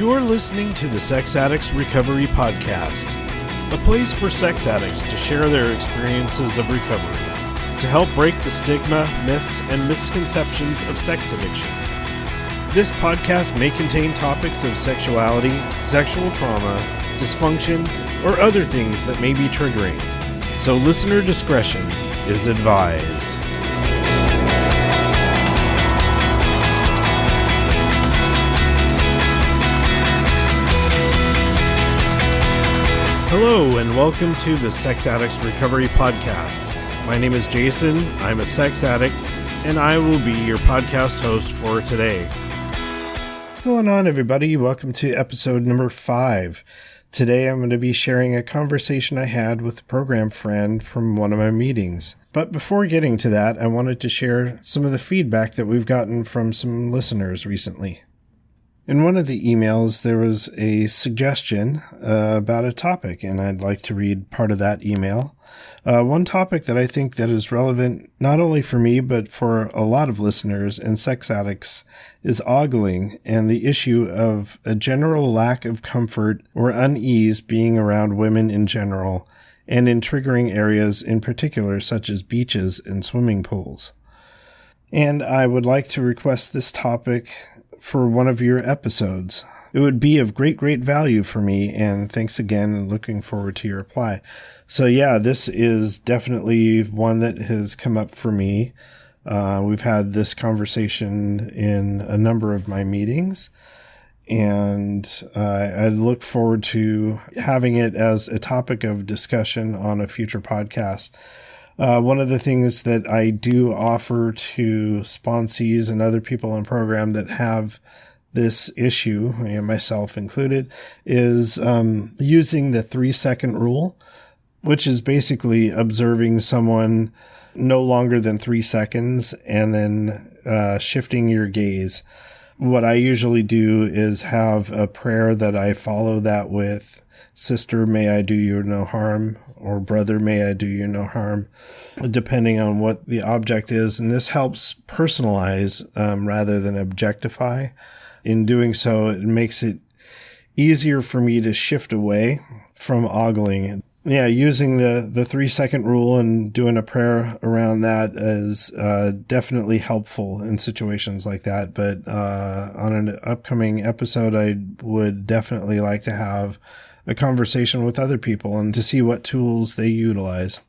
You're listening to the Sex Addicts Recovery Podcast, a place for sex addicts to share their experiences of recovery, to help break the stigma, myths, and misconceptions of sex addiction. This podcast may contain topics of sexuality, sexual trauma, dysfunction, or other things that may be triggering, so listener discretion is advised. Hello, and welcome to the Sex Addicts Recovery Podcast. My name is Jason, I'm a sex addict, and I will be your podcast host for today. What's going on, everybody? Welcome to episode number 5. Today I'm going to be sharing a conversation I had with a program friend from one of my meetings. But before getting to that, I wanted to share some of the feedback that we've gotten from some listeners recently. In one of the emails, there was a suggestion about a topic, and I'd like to read part of that email. One topic that I think that is relevant not only for me, but for a lot of listeners and sex addicts is ogling and the issue of a general lack of comfort or unease being around women in general, and in triggering areas in particular, such as beaches and swimming pools. And I would like to request this topic for one of your episodes. It would be of great value for me, and thanks again, and looking forward to your reply. So yeah, this is definitely one that has come up for me. We've had this conversation in a number of my meetings, and I look forward to having it as a topic of discussion on a future podcast. One of the things that I do offer to sponsees and other people in program that have this issue, and myself included, is using the 3-second rule, which is basically observing someone no longer than 3 seconds and then shifting your gaze. What I usually do is have a prayer that I follow that with, "Sister, may I do you no harm," or "Brother, may I do you no harm," depending on what the object is. And this helps personalize rather than objectify. In doing so, it makes it easier for me to shift away from ogling. Yeah, using the 3-second rule and doing a prayer around that is definitely helpful in situations like that. But on an upcoming episode, I would definitely like to have a conversation with other people and to see what tools they utilize.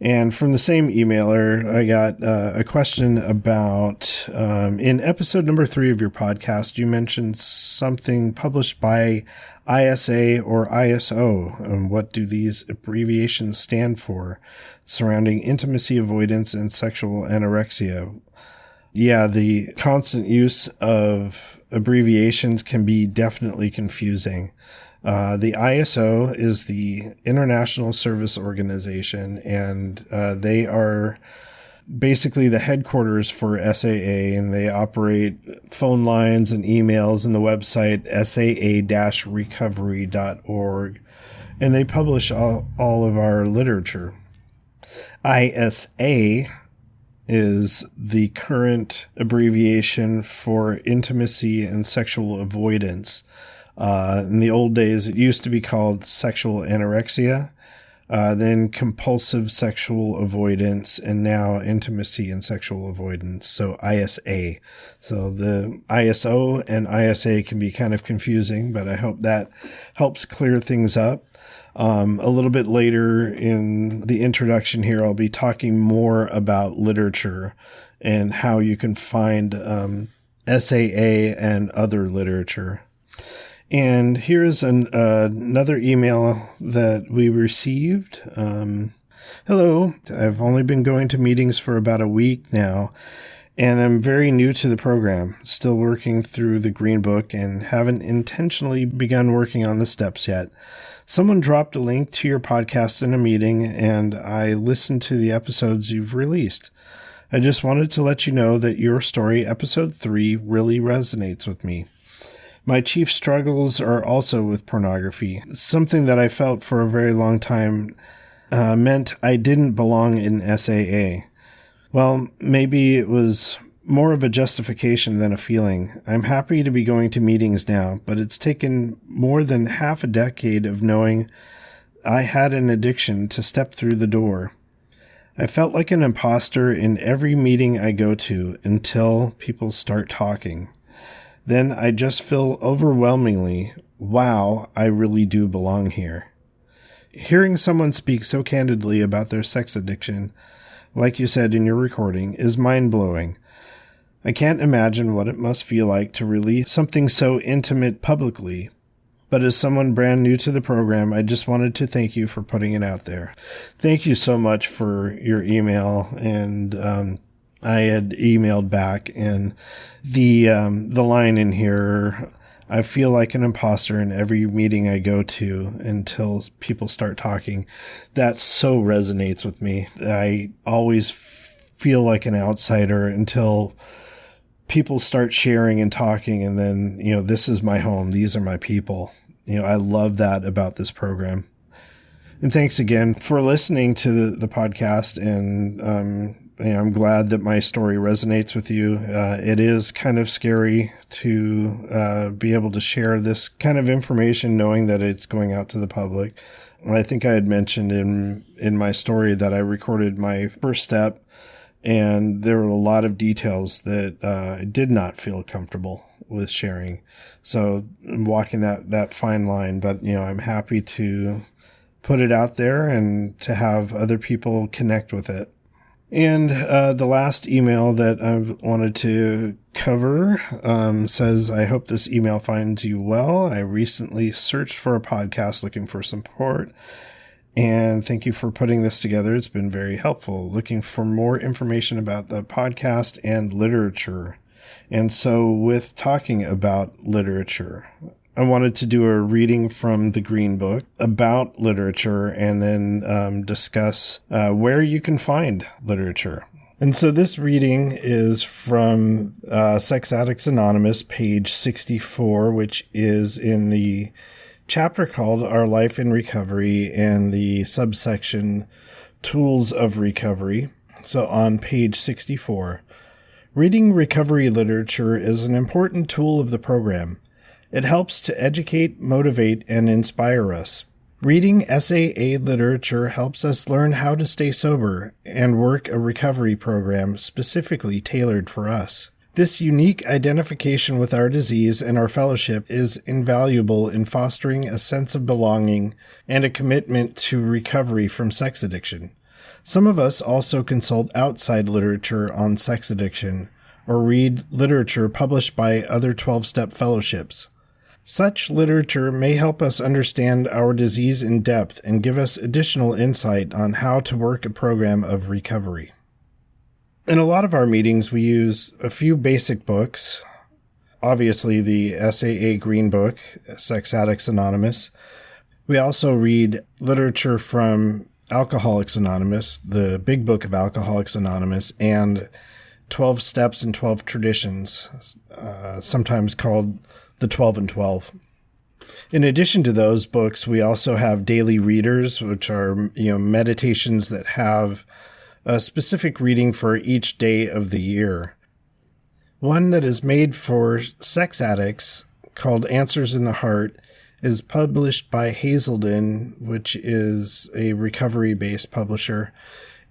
And from the same emailer, I got a question about, in episode number 3 of your podcast, you mentioned something published by ISA or ISO, and what do these abbreviations stand for, surrounding intimacy avoidance and sexual anorexia. Yeah, the constant use of abbreviations can be definitely confusing. The ISO is the International Service Organization, and they are basically the headquarters for SAA, and they operate phone lines and emails and the website saa-recovery.org, and they publish all of our literature. ISA is the current abbreviation for intimacy and sexual avoidance. In the old days, it used to be called sexual anorexia, then compulsive sexual avoidance, and now intimacy and sexual avoidance. So ISA. So the ISO and ISA can be kind of confusing, but I hope that helps clear things up. A little bit later in the introduction here, I'll be talking more about literature and how you can find SAA and other literature. And here's another email that we received. Hello, I've only been going to meetings for about a week now, and I'm very new to the program, still working through the Green Book and haven't intentionally begun working on the steps yet. Someone dropped a link to your podcast in a meeting, and I listened to the episodes you've released. I just wanted to let you know that your story, episode 3, really resonates with me. My chief struggles are also with pornography, something that I felt for a very long time meant I didn't belong in SAA. Well, maybe it was more of a justification than a feeling. I'm happy to be going to meetings now, but it's taken more than half a decade of knowing I had an addiction to step through the door. I felt like an imposter in every meeting I go to until people start talking. Then I just feel overwhelmingly, wow, I really do belong here. Hearing someone speak so candidly about their sex addiction, like you said in your recording, is mind-blowing. I can't imagine what it must feel like to release something so intimate publicly. But as someone brand new to the program, I just wanted to thank you for putting it out there. Thank you so much for your email. And I had emailed back, and the line in here, I feel like an imposter in every meeting I go to until people start talking. That so resonates with me. I always feel like an outsider until people start sharing and talking, and then, this is my home. These are my people. I love that about this program. And thanks again for listening to the podcast. And I'm glad that my story resonates with you. It is kind of scary to be able to share this kind of information, knowing that it's going out to the public. I think I had mentioned in my story that I recorded my first step, and there were a lot of details that I did not feel comfortable with sharing. So I'm walking that fine line, but I'm happy to put it out there and to have other people connect with it. And the last email that I wanted to cover says, I hope this email finds you well. I recently searched for a podcast looking for support, and thank you for putting this together. It's been very helpful. Looking for more information about the podcast and literature. And so with talking about literature, I wanted to do a reading from the Green Book about literature, and then discuss where you can find literature. And so this reading is from Sex Addicts Anonymous, page 64, which is in the chapter called Our Life in Recovery and the subsection Tools of Recovery. So on page 64, reading recovery literature is an important tool of the program. It helps to educate, motivate, and inspire us. Reading SAA literature helps us learn how to stay sober and work a recovery program specifically tailored for us. This unique identification with our disease and our fellowship is invaluable in fostering a sense of belonging and a commitment to recovery from sex addiction. Some of us also consult outside literature on sex addiction or read literature published by other 12-step fellowships. Such literature may help us understand our disease in depth and give us additional insight on how to work a program of recovery. In a lot of our meetings, we use a few basic books. Obviously, the SAA Green Book, Sex Addicts Anonymous. We also read literature from Alcoholics Anonymous, the Big Book of Alcoholics Anonymous, and 12 Steps and 12 Traditions, sometimes called the 12 and 12. In addition to those books, we also have daily readers, which are meditations that have a specific reading for each day of the year. One that is made for sex addicts, called Answers in the Heart, is published by Hazelden, which is a recovery-based publisher,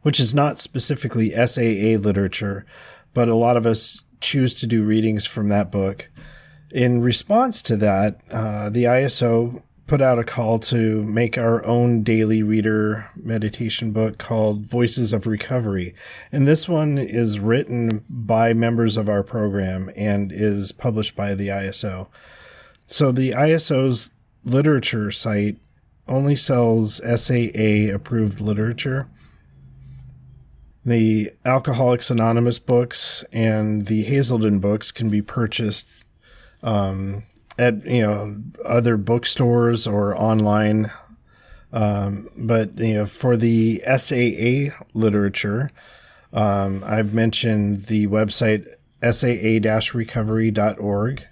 which is not specifically SAA literature, but a lot of us choose to do readings from that book. In response to that, the ISO put out a call to make our own daily reader meditation book called Voices of Recovery. And this one is written by members of our program and is published by the ISO. So the ISO's literature site only sells SAA approved literature. The Alcoholics Anonymous books and the Hazelden books can be purchased at other bookstores or online, but for the SAA literature, I've mentioned the website saa-recovery.org,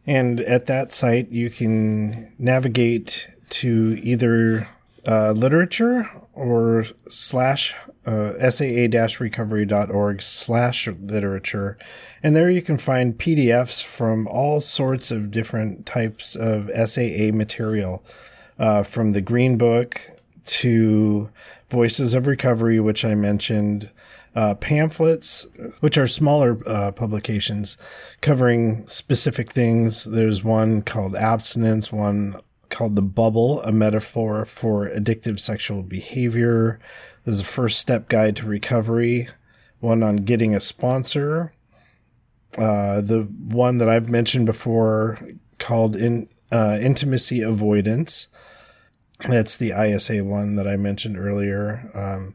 and at that site you can navigate to either literature or slash saa-recovery.org/literature. And there you can find PDFs from all sorts of different types of SAA material, from the Green Book to Voices of Recovery, which I mentioned, pamphlets, which are smaller publications covering specific things. There's one called Abstinence, one called The Bubble, a metaphor for addictive sexual behavior. There's a first step guide to recovery, one on getting a sponsor. The one that I've mentioned before called Intimacy Avoidance. That's the ISA one that I mentioned earlier.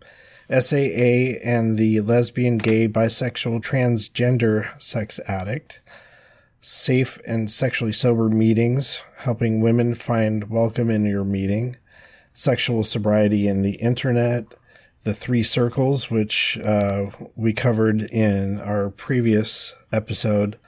SAA and the Lesbian, Gay, Bisexual, Transgender Sex Addict. Safe and Sexually Sober Meetings, helping women find welcome in your meeting. Sexual Sobriety in the Internet. The 3 Circles, which we covered in our previous episode.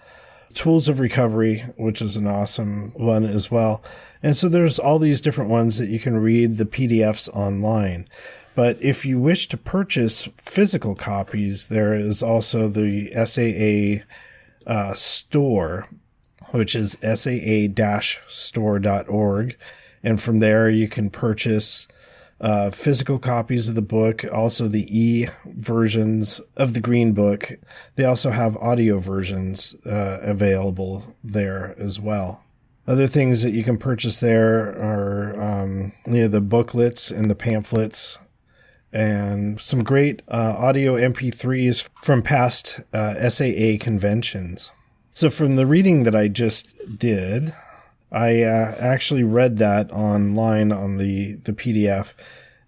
Tools of Recovery, which is an awesome one as well. And so there's all these different ones that you can read the PDFs online. But if you wish to purchase physical copies, there is also the SAA store, which is saa-store.org. And from there you can purchase physical copies of the book, also the e-versions of the Green Book. They also have audio versions available there as well. Other things that you can purchase there are the booklets and the pamphlets, and some great audio MP3s from past SAA conventions. So from the reading that I just did, I actually read that online on the PDF,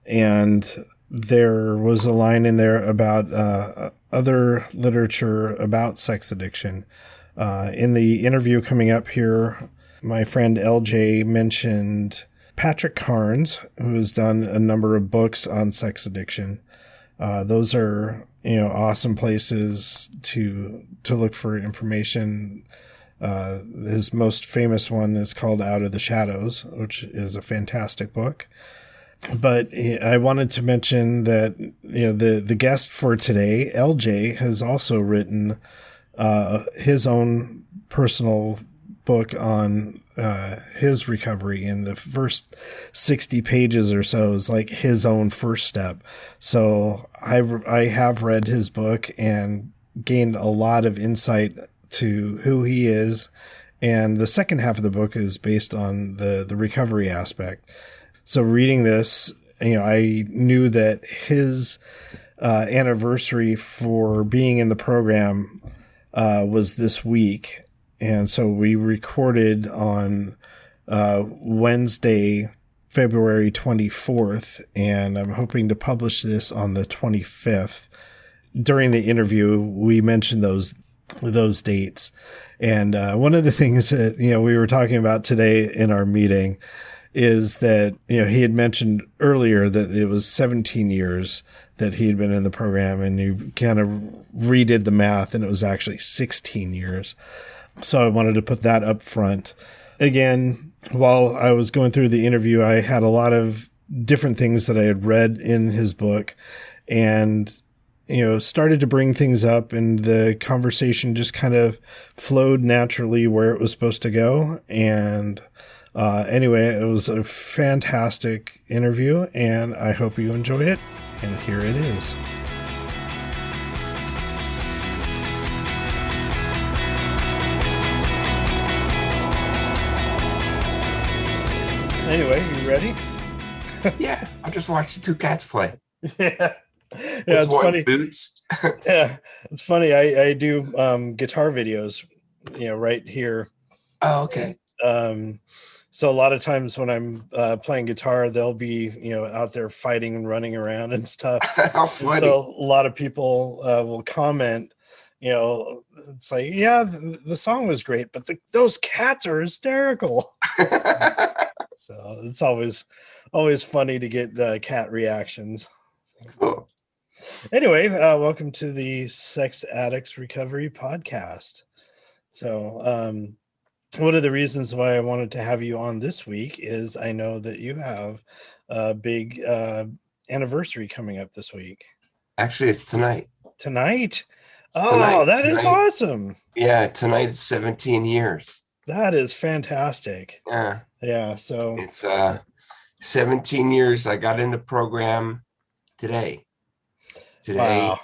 and there was a line in there about other literature about sex addiction. In the interview coming up here, my friend LJ mentioned Patrick Carnes, who has done a number of books on sex addiction. Those are, awesome places to look for information. His most famous one is called Out of the Shadows, which is a fantastic book. But I wanted to mention that, the guest for today, LJ, has also written his own personal book on his recovery, and the first 60 pages or so is like his own first step. So I have read his book and gained a lot of insight to who he is, and the second half of the book is based on the recovery aspect. So reading this, I knew that his anniversary for being in the program was this week. And so we recorded on Wednesday, February 24th, and I'm hoping to publish this on the 25th. During the interview, we mentioned those dates. And one of the things that, we were talking about today in our meeting is that, he had mentioned earlier that it was 17 years that he had been in the program, and you kind of redid the math, and it was actually 16 years. So I wanted to put that up front. Again, while I was going through the interview, I had a lot of different things that I had read in his book, and, started to bring things up, and the conversation just kind of flowed naturally where it was supposed to go. And anyway, it was a fantastic interview, and I hope you enjoy it. And here it is. Anyway, you ready? Yeah, I just watched the 2 cats play. Yeah, it's funny. Boots. Yeah, it's funny. I do guitar videos, right here. Oh, okay. So a lot of times when I'm playing guitar, they'll be, out there fighting and running around and stuff. How funny. So a lot of people will comment, it's like, yeah, the song was great, but those cats are hysterical. So it's always funny to get the cat reactions. Cool. Anyway, welcome to the Sex Addicts Recovery Podcast. So one of the reasons why I wanted to have you on this week is I know that you have a big anniversary coming up this week. Actually, it's tonight. Tonight? It's Oh, tonight. that is Tonight. awesome. Yeah, tonight it's 17 years. That is fantastic. Yeah. Yeah, so It's 17 years. I got in the program today. Today, wow.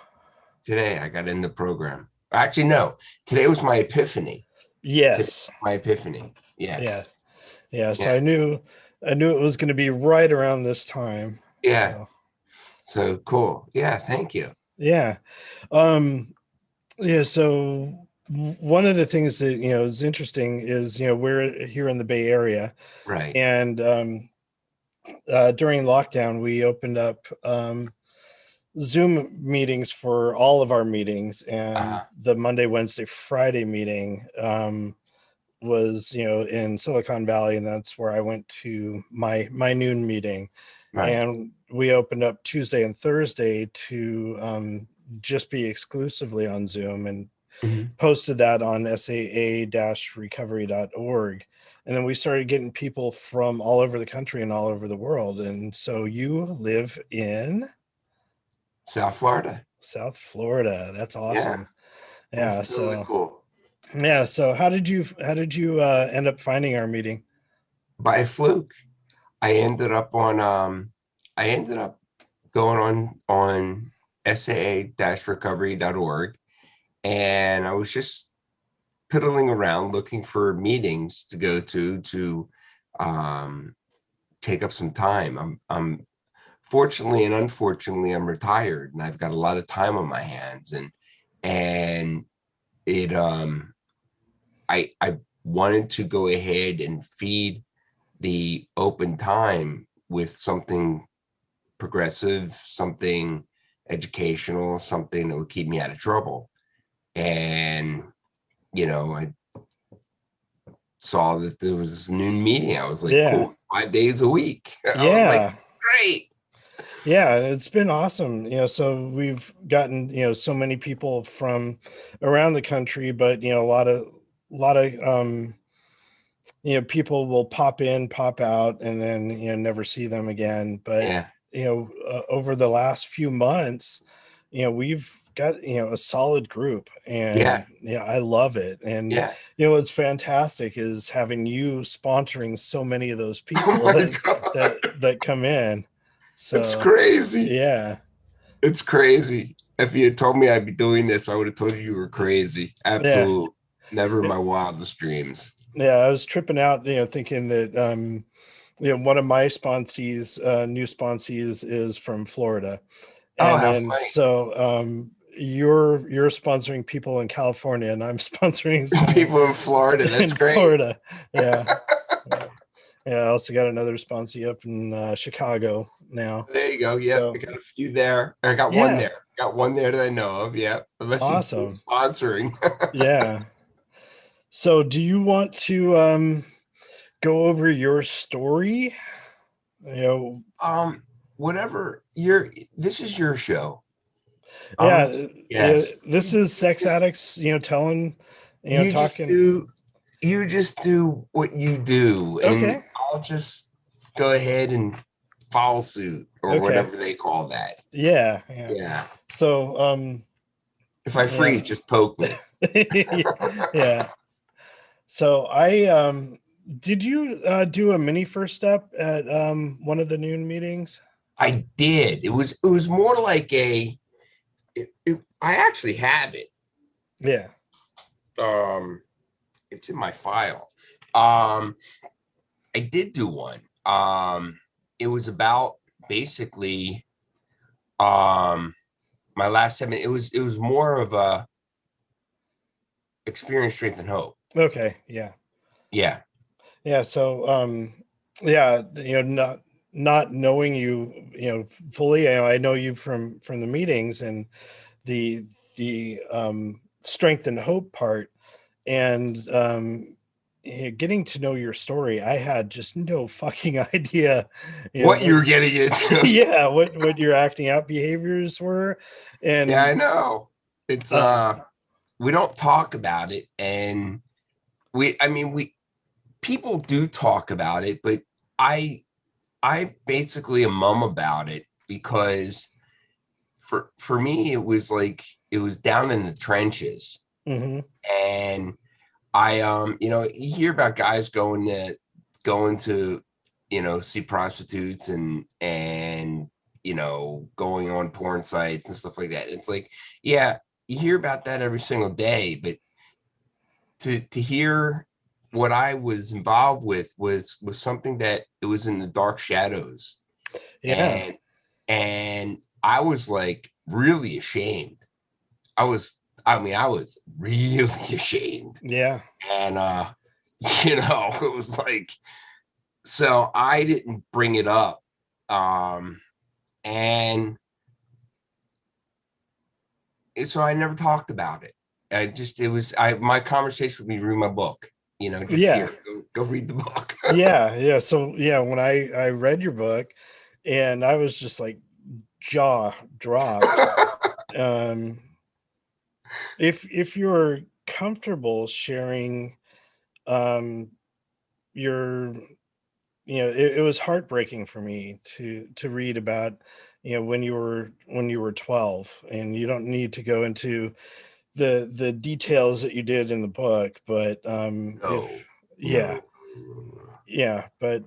today I got in the program. Actually, no. Today was my epiphany. Today Yes. was my epiphany. Yeah. Yes. Yeah, so Yeah. I knew it was going to be right around this time. Yeah. So cool. Yeah, thank you. Yeah. Yeah, so one of the things that is interesting is we're here in the Bay Area, Right. and during lockdown we opened up Zoom meetings for all of our meetings, and the Monday, Wednesday, Friday meeting was in Silicon Valley, and that's where I went to my noon meeting. Right. And we opened up Tuesday and Thursday to just be exclusively on Zoom, and posted that on SAA-recovery.org. And then we started getting people from all over the country and all over the world. And so you live in South Florida. South Florida. That's awesome. Yeah. That's totally cool. Yeah. So how did you end up finding our meeting? By fluke. I ended up going on SAA-recovery.org, and I was just piddling around looking for meetings to go to take up some time. I'm fortunately and unfortunately I'm retired, and I've got a lot of time on my hands, and it I wanted to go ahead and feed the open time with something progressive, something educational, something that would keep me out of trouble. And I saw that there was this noon meeting. I was like, cool, 5 days a week. I was like, great. Yeah, it's been awesome. So we've gotten, so many people from around the country, but a lot of people will pop in, pop out, and then never see them again. But over the last few months, we've got a solid group, and I love it. And what's fantastic is having you sponsoring so many of those people that come in. So it's crazy. Yeah, it's crazy. If you had told me I'd be doing this, I would have told you were crazy. Absolutely. Never in my wildest dreams. Yeah, I was tripping out, thinking that one of my sponsees, new sponsees, is from Florida. And then so you're sponsoring people in California, and I'm sponsoring people in Florida. That's great. Florida. Yeah. Yeah, I also got another sponsee up in Chicago now. There you go. Yeah, I got a few there. I got one there. Got one there that I know of. Yeah, awesome. Sponsoring. Yeah. So, do you want to go over your story? Whatever. This is your show. Yes. This is Sex Addicts. Telling. Talking. You just do what you do, and I'll just go ahead and follow suit or whatever they call that. Yeah. So, if I freeze, just poke me. Yeah. So did you do a mini first step at one of the noon meetings? I did. It was more like I actually have it. Yeah. It's in my file. I did do one. It was about basically my last 7. It was more of a experience, strength, and hope. Okay. Yeah. So not knowing you fully, I know you from the meetings and the strength and hope part, and getting to know your story, I had just no fucking idea what you were getting into. Yeah, what your acting out behaviors were. And I know it's we don't talk about it, and we people do talk about it, but I basically am mum about it, because for me it was like, it was down in the trenches. Mm-hmm. And I you hear about guys going to see prostitutes and going on porn sites and stuff like that. It's like, yeah, you hear about that every single day, but to hear what I was involved with was something that it was in the dark shadows. Yeah. And I was like really ashamed. I was really ashamed. Yeah. And it was like, so I didn't bring it up. And so I never talked about it. My conversation would be read my book, just Yeah. here, go read the book. Yeah. So yeah, when I read your book, and I was just like jaw dropped. Um, if you're comfortable sharing, um, your, it was heartbreaking for me to read about, when you were 12, and you don't need to go into the details that you did in the book, but No, if yeah, no. yeah, but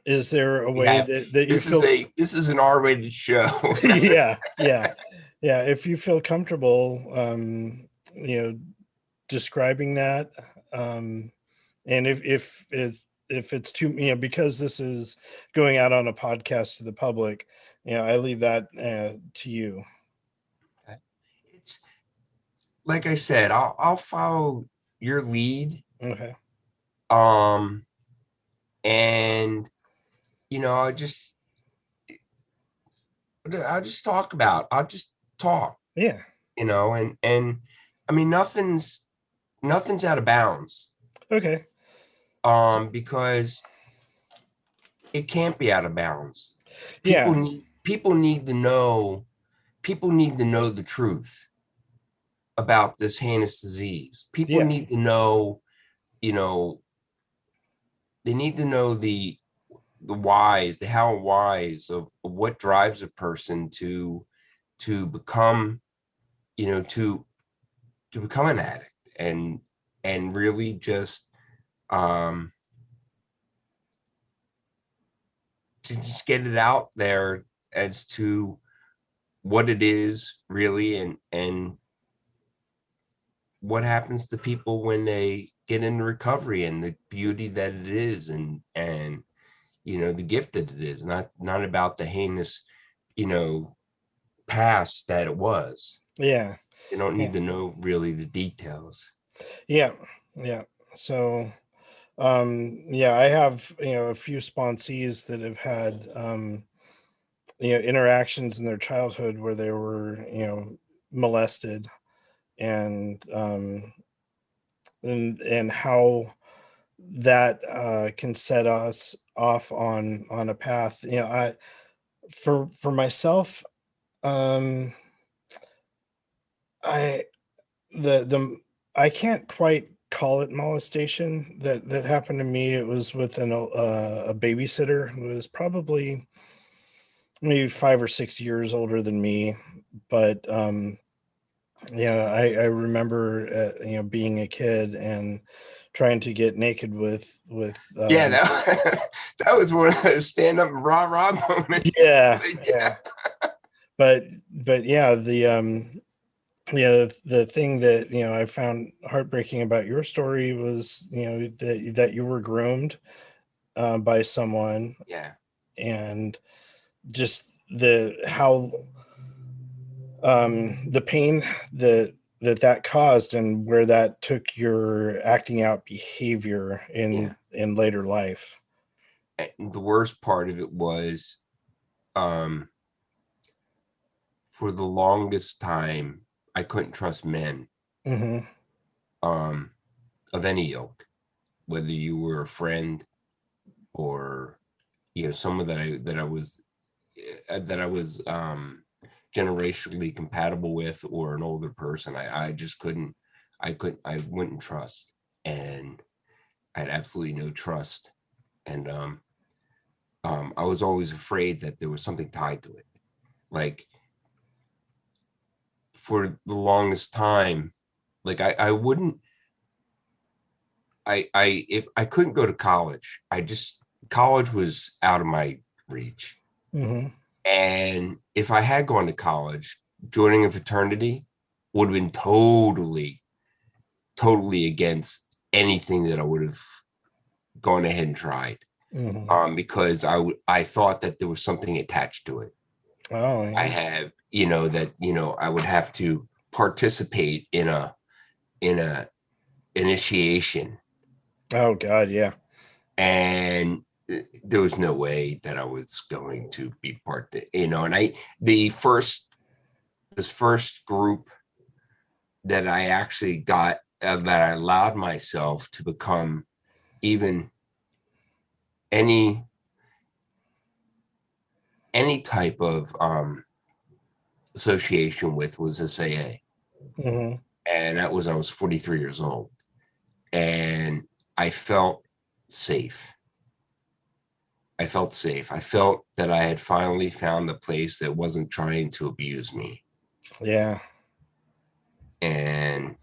is there a We way have that you this is feel a this is an R-rated show. yeah, yeah, yeah, if you feel comfortable, you know describing that, um and if it's too, because this is going out on a podcast to the public, I leave that to you. It's like I said, I'll follow your lead. Okay. Um, and I'll just talk, Yeah. and I mean, nothing's out of bounds. Okay. Because it can't be out of bounds. Yeah. People need to know the truth about this heinous disease. People Yeah. need to know, you know, they need to know the whys, the how and whys of what drives a person to become, to become an addict, and really just um to just get it out there as to what it is really, and what happens to people when they get into recovery, and the beauty that it is, and the gift that it is, not about the heinous you know past that it was. Yeah. You don't Yeah. need to know really the details. Yeah. Yeah. So, yeah, I have, a few sponsees that have had, interactions in their childhood where they were, molested, and and how that can set us off on a path. I for myself, um I the I can't quite call it molestation that happened to me. It was with a babysitter who was probably maybe 5 or 6 years older than me, but I remember, being a kid and trying to get naked with Yeah, that was one of those stand up and rah rah moments. yeah, Yeah. yeah, but yeah, the thing that, I found heartbreaking about your story was, that you were groomed, by someone, Yeah. and just the pain that caused, and where that took your acting out behavior Yeah. in later life. And the worst part of it was, um for the longest time, I couldn't trust men, Hmm. um, of any ilk, whether you were a friend, or someone that I was generationally compatible with, or an older person. I just couldn't. I wouldn't trust. And I had absolutely no trust. And I was always afraid that there was something tied to it. Like for the longest time, like I wouldn't, if I couldn't go to college, college was out of my reach. Mm-hmm. And if I had gone to college, joining a fraternity would have been totally, totally against anything that I would have gone ahead and tried. Mm-hmm. Because I thought that there was something attached to it. Oh, I yeah. have, that, I would have to participate in a initiation, Oh, God, yeah. and there was no way that I was going to be and this first group that I actually got, that I allowed myself to become even any type of association with, was SAA. Mm-hmm. And that was, I was 43 years old, and I felt safe. I felt safe. I felt that I had finally found the place that wasn't trying to abuse me. Yeah. And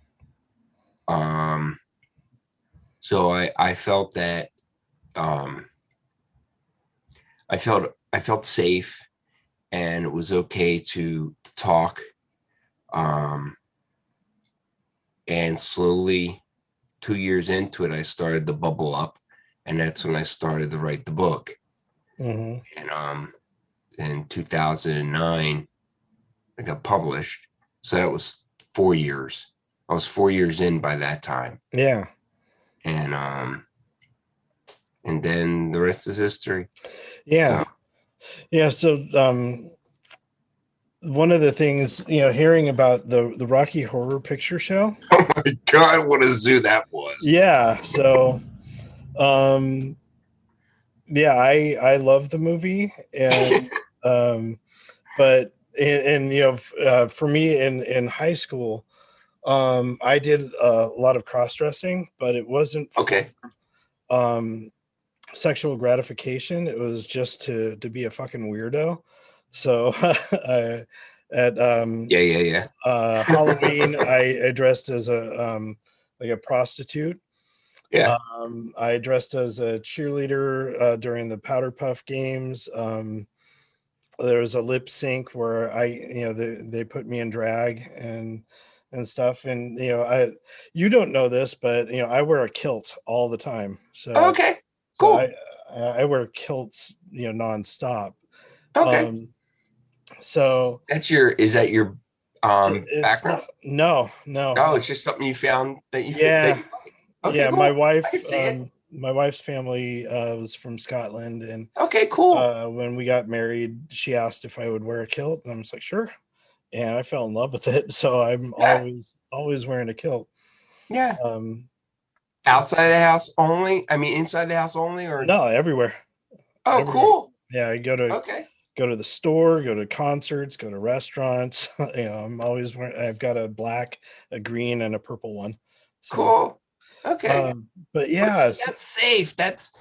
so I felt that um, I felt safe, and it was okay to talk. Um, and slowly, 2 years into it, I started to bubble up, and that's when I started to write the book. Mm-hmm. And in 2009, I got published. So that was 4 years. I was 4 years in by that time. Yeah. And then the rest is history. Yeah. So, Yeah. So, one of the things, hearing about the Rocky Horror Picture Show. oh my God, what a zoo that was. Yeah. So, um, yeah, I love the movie, and but for me in high school, I did a lot of cross dressing, but it wasn't Okay. um sexual gratification. It was just to be a fucking weirdo. So I, at Yeah. Halloween, I dressed as like a prostitute. Yeah. I dressed as a cheerleader during the Powder Puff games. There was a lip sync where they put me in drag and stuff. And you don't know this, but I wear a kilt all the time. So Okay. so Cool. I wear kilts, nonstop. Okay. Um, so Is that your it's background? not, no. Oh, it's just something you found that you fit that Yeah, you like. Okay, yeah. cool. I can see it. My wife's family was from Scotland, and Okay, cool. when we got married, she asked if I would wear a kilt, and I was like, sure. And I fell in love with it, so I'm Yeah. always wearing a kilt. Yeah. Um, Outside the house only? I mean, inside the house only, or? no, everywhere, Oh, everywhere. cool. Yeah, I Okay. go to the store, go to concerts, go to restaurants. I'm always wearing. I've got a black, a green, and a purple one. So, Cool. Okay. but But yeah, see, that's safe. That's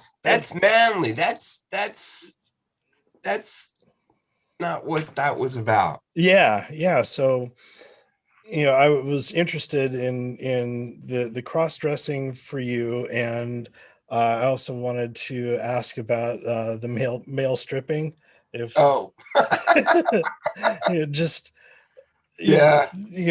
manly. That's not what that was about. yeah. So, I was interested in the cross dressing for you, and I also wanted to ask about the male stripping. If Oh, just yeah.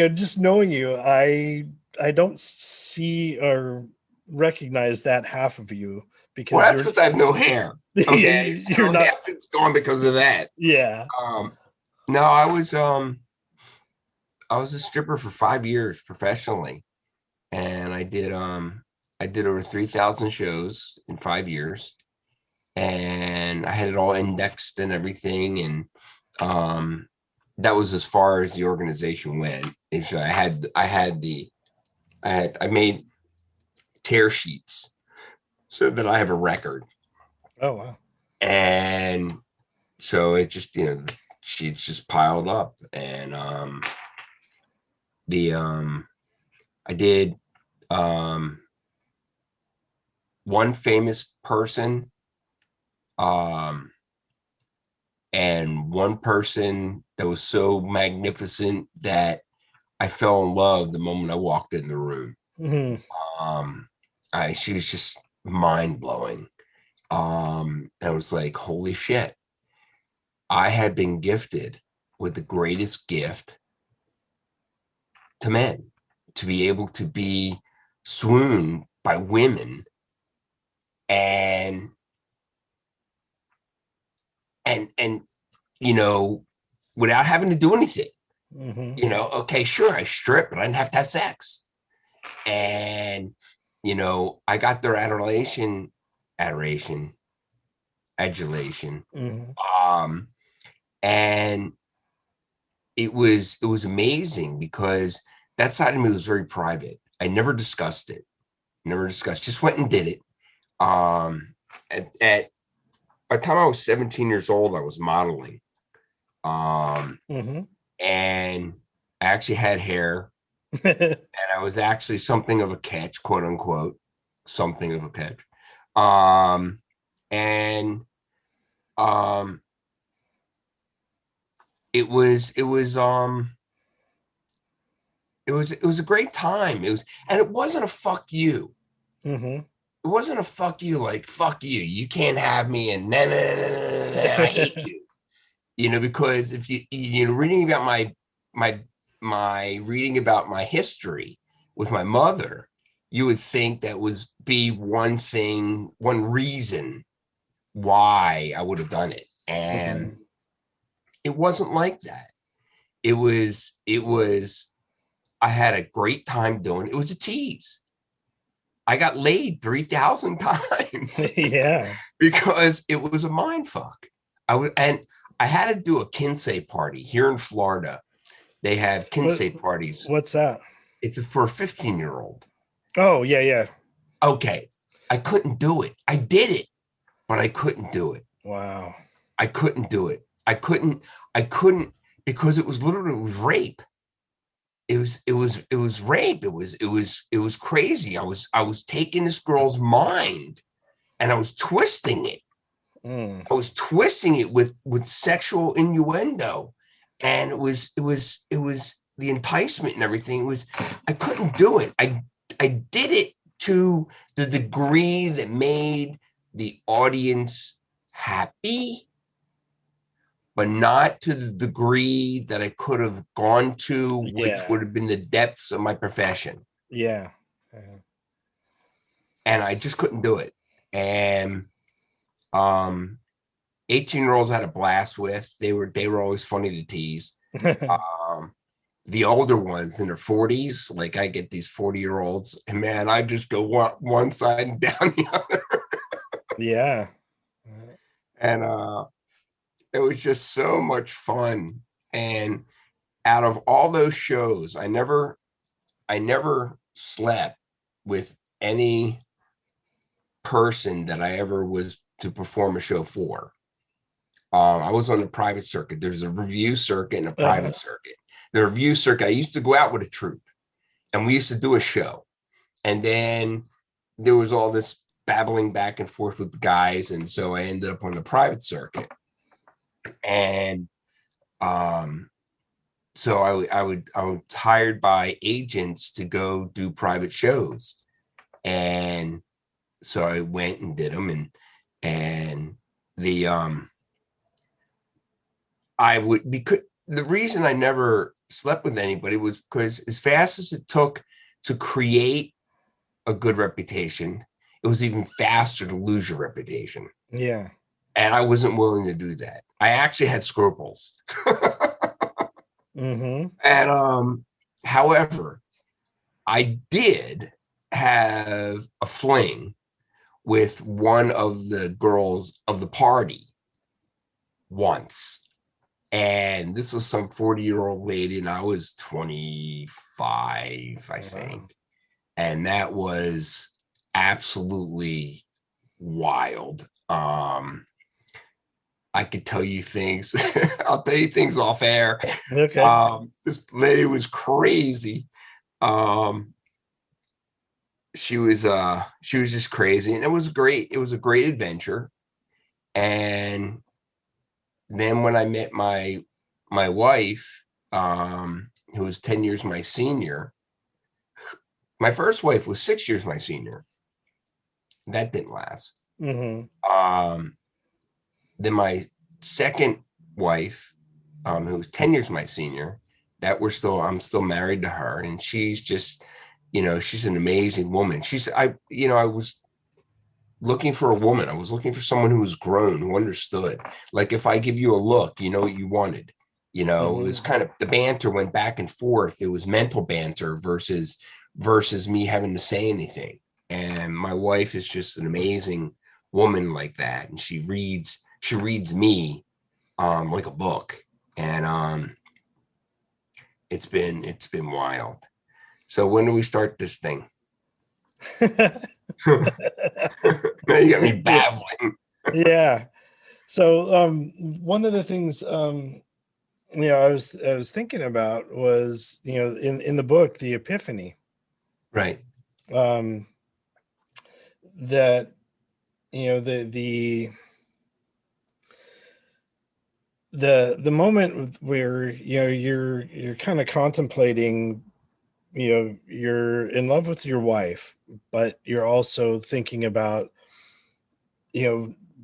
just knowing you, I don't see or recognize that half of you, Well, because that's because I have no hair. Okay. you're So not. half it's gone because of that. Yeah. Um, no, I was a stripper for 5 years professionally, and I did over 3,000 shows in 5 years, and I had it all indexed and everything, and that was as far as the organization went. I made tear sheets so that I have a record, Oh, wow. and so it just, sheets just piled up, and the I did um one famous person, and one person that was so magnificent that I fell in love the moment I walked in the room. She was just mind blowing. I was like, holy shit. I had been gifted with the greatest gift to men, to be able to be swooned by women and without having to do anything. Okay, sure, I strip, but I didn't have to have sex. And I got their adulation, adulation. And it was amazing because that side of me was very private. I never discussed it. Just went and did it. At by the time I was 17 years old, I was modeling. And I actually had hair. And I was actually something of a catch, quote unquote, something of a catch. It was a great time. It wasn't a fuck you. It wasn't a fuck you, like fuck you. You can't have me, and nah, I hate you. Because if you reading about my reading about my history with my mother, you would think that was one reason why I would have done it. And it wasn't like that. It was, I had a great time doing it. It was a tease. I got laid 3,000 times. Yeah. Because it was a mind fuck. I had to do a Kinsey party here in Florida. They have Kinsey parties. What's that? It's for a 15-year-old. Oh, yeah. Okay. I couldn't do it. I did it, but I couldn't do it. Wow. I couldn't do it. I couldn't because it was rape. It was rape. It was crazy. I was taking this girl's mind and I was twisting it. I was twisting it with sexual innuendo, and it was the enticement and everything. I couldn't do it. I did it to the degree that made the audience happy, but not to the degree that I could have gone to, which would have been the depths of my profession. Yeah. And I just couldn't do it. And 18-year-olds I had a blast with. They were always funny to tease. The older ones in their 40s, like I get these 40-year-olds, and man, I just go one side and down the other. Yeah. And it was just so much fun. And out of all those shows, I never slept with any person that I ever was to perform a show for. I was on the private circuit. There's a review circuit and a private circuit. The review circuit, I used to go out with a troupe and we used to do a show. And then there was all this babbling back and forth with the guys. And so I ended up on the private circuit. And so I was hired by agents to go do private shows. And so I went and did them. And the the reason I never slept with anybody was because as fast as it took to create a good reputation, it was even faster to lose your reputation. Yeah. And I wasn't willing to do that. I actually had scruples. And however, I did have a fling with one of the girls of the party once. And this was some 40-year-old lady, and I was 25, I think. And that was absolutely wild. I could tell you things. I'll tell you things off air. Okay. This lady was crazy. she was just crazy, and it was great. It was a great adventure. And then when I met my wife, who was 10 years my senior, my first wife was 6 years my senior. That didn't last. Mm-hmm. Then my second wife, who was 10 years my senior, I'm still married to her, and she's just, she's an amazing woman. I was looking for a woman. I was looking for someone who was grown, who understood. Like, if I give you a look, you know what you wanted. It was kind of, the banter went back and forth. It was mental banter versus me having to say anything. And my wife is just an amazing woman like that. And she reads me like a book. And it's been wild. So when do we start this thing? Now you got me babbling. Yeah. So one of the things I was thinking about was, in the book, The Epiphany. Right. That the moment where you're kind of contemplating, you're in love with your wife, but you're also thinking about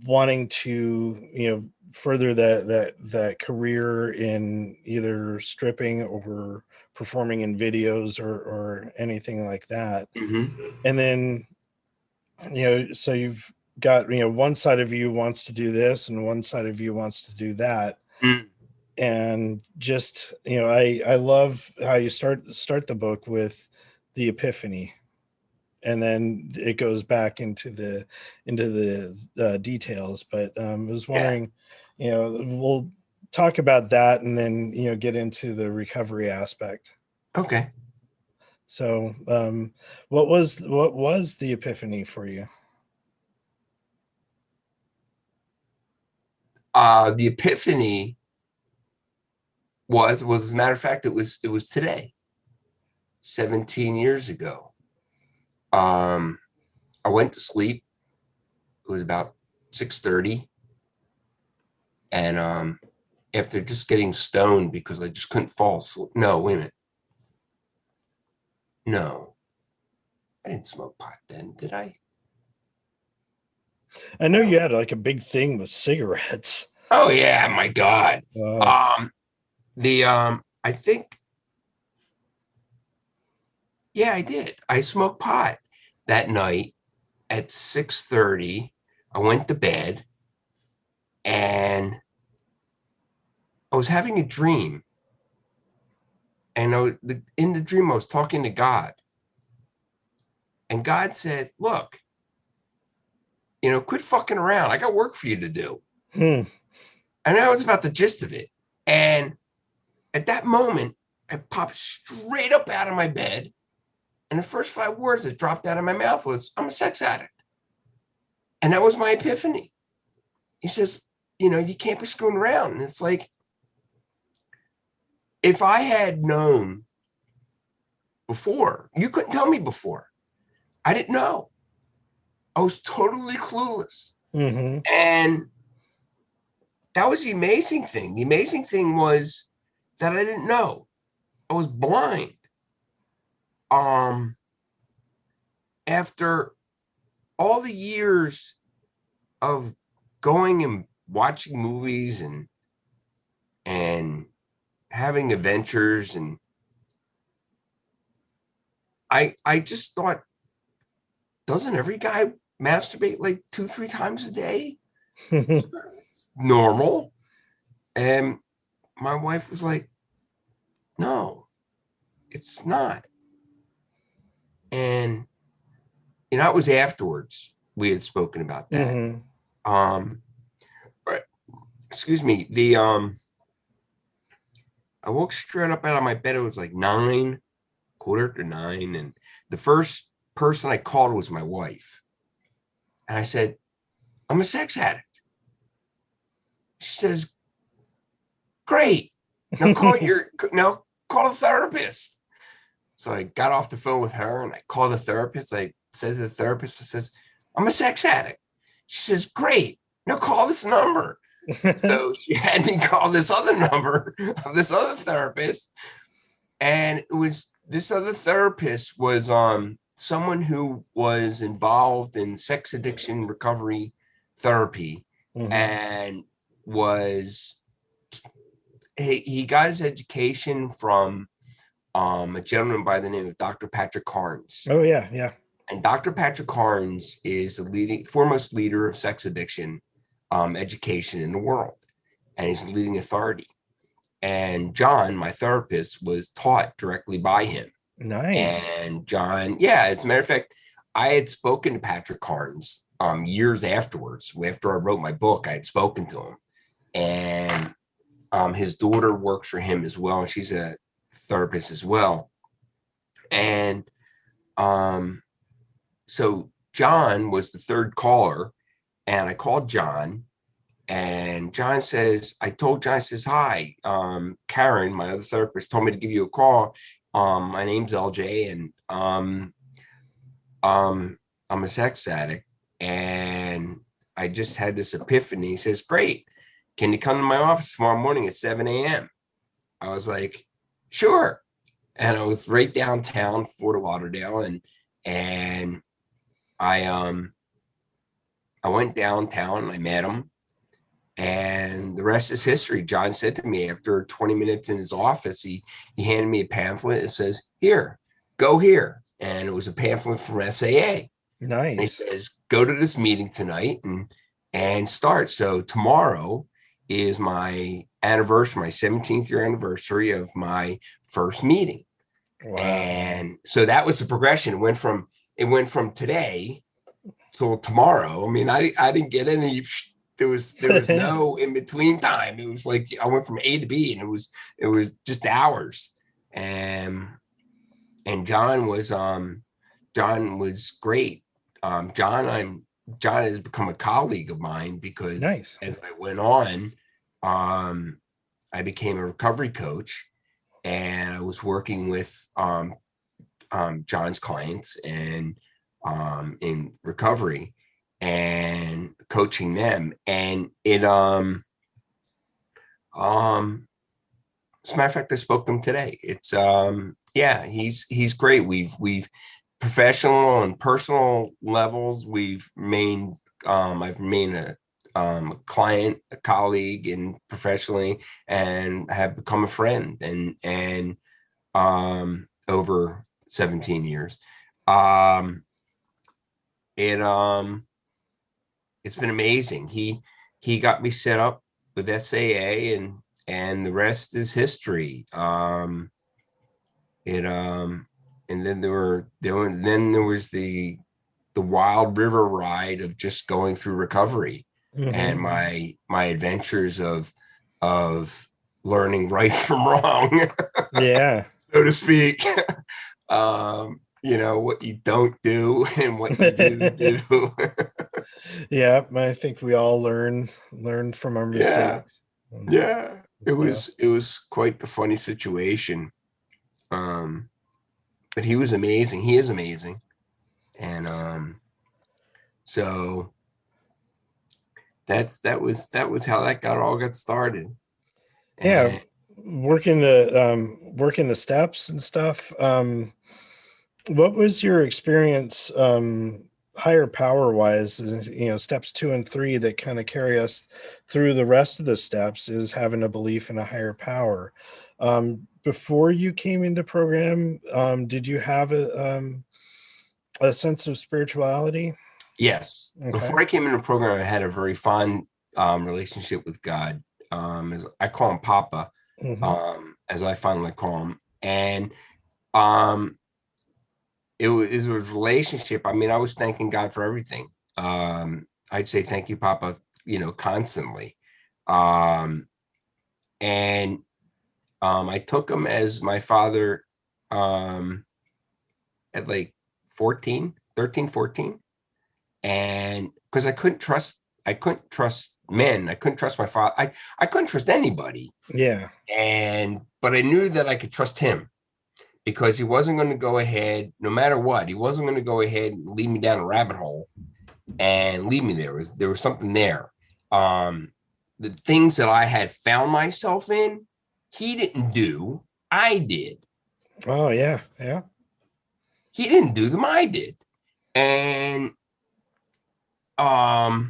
wanting to further that career in either stripping or performing in videos or anything like that. Mm-hmm. And then so you've got one side of you wants to do this and one side of you wants to do that. Mm. And just I love how you start the book with the epiphany, and then it goes back into the details. But I was Yeah. wondering, we'll talk about that and then get into the recovery aspect. Okay. So what was the epiphany for you? The epiphany was as a matter of fact, it was today, 17 years ago. I went to sleep. It was about 6:30. And after just getting stoned because I just couldn't fall asleep. No, wait a minute. No, I didn't smoke pot then, did I? I know you had like a big thing with cigarettes. Oh yeah, my God. I think, yeah, I did. I smoked pot that night at 6:30. I went to bed and I was having a dream. And in the dream, I was talking to God. And God said, look, quit fucking around. I got work for you to do. And that was about the gist of it. And at that moment, I popped straight up out of my bed. And the first 5 words that dropped out of my mouth was, I'm a sex addict. And that was my epiphany. He says, you can't be screwing around. And it's like, if I had known before, you couldn't tell me before. I didn't know. I was totally clueless. Mm-hmm. And that was the amazing thing. The amazing thing was that I didn't know. I was blind. After all the years of going and watching movies and having adventures, and I just thought, doesn't every guy masturbate like 2-3 times a day? It's normal. And my wife was like, no, it's not. And it was afterwards we had spoken about that. Mm-hmm. But excuse me, I woke straight up out of my bed. It was like 9, quarter to 9, and the first person I called was my wife. And I said, I'm a sex addict. She says, great. Now call a therapist. So I got off the phone with her and I called the therapist. I said to the therapist, I says, I'm a sex addict. She says, great. Now call this number. So she had me call this other number of this other therapist. And it was this other therapist was someone who was involved in sex addiction recovery therapy, and he got his education from a gentleman by the name of Dr. Patrick Carnes. Oh, yeah. And Dr. Patrick Carnes is the foremost leader of sex addiction education in the world. And he's the leading authority. And John, my therapist, was taught directly by him. Nice. And John, as a matter of fact, I had spoken to Patrick Carnes years afterwards. After I wrote my book, I had spoken to him. And his daughter works for him as well. And she's a therapist as well. And so John was the third caller. And I called John. And John says, I told John, says, hi, Karen, my other therapist, told me to give you a call. My name's LJ, and I'm a sex addict. And I just had this epiphany. He says, great. Can you come to my office tomorrow morning at 7 a.m.? I was like, sure. And I was right downtown, Fort Lauderdale. And I went downtown and I met him. And the rest is history. John said to me after 20 minutes in his office, he handed me a pamphlet and says, here, go here. And it was a pamphlet from SAA. Nice. And he says, go to this meeting tonight and start. So tomorrow is my anniversary, my 17th year anniversary of my first meeting. Wow. And so that was the progression. It went from today till tomorrow. I mean, I didn't get any. There was no in between time. It was like I went from A to B, and it was just hours. And John was great. John has become a colleague of mine because nice. As I went on, I became a recovery coach, and I was working with John's clients and in recovery and coaching them. And it as a matter of fact, I spoke to him today. It's he's great. We've professional and personal levels. I've remained a client, a colleague, and professionally, and have become a friend and over 17 years. It's been amazing. He got me set up with SAA, and the rest is history. And then there was the wild river ride of just going through recovery, and my adventures of learning right from wrong, so to speak. What you don't do and what you do. Yeah, I think we all learn from our mistakes. Yeah. It was quite the funny situation. But he was amazing. He is amazing. And so that was how that got started. And working the steps and stuff. What was your experience higher power wise, steps 2 and 3 that kind of carry us through the rest of the steps is having a belief in a higher power. Before you came into program, did you have a sense of spirituality? Yes. Okay. Before I came into the program, I had a very fond relationship with God. As I call him Papa, as I finally call him. And it was a relationship. I mean, I was thanking God for everything. I'd say, thank you, Papa, constantly. And I took him as my father at like 13, 14. And because I couldn't trust men. I couldn't trust my father. I couldn't trust anybody. Yeah. But I knew that I could trust him. because he wasn't going to go ahead, no matter what, he wasn't going to go ahead and lead me down a rabbit hole and leave me there. There was something there. The things that I had found myself in, he didn't do, I did. Oh yeah, yeah. He didn't do them, I did. And I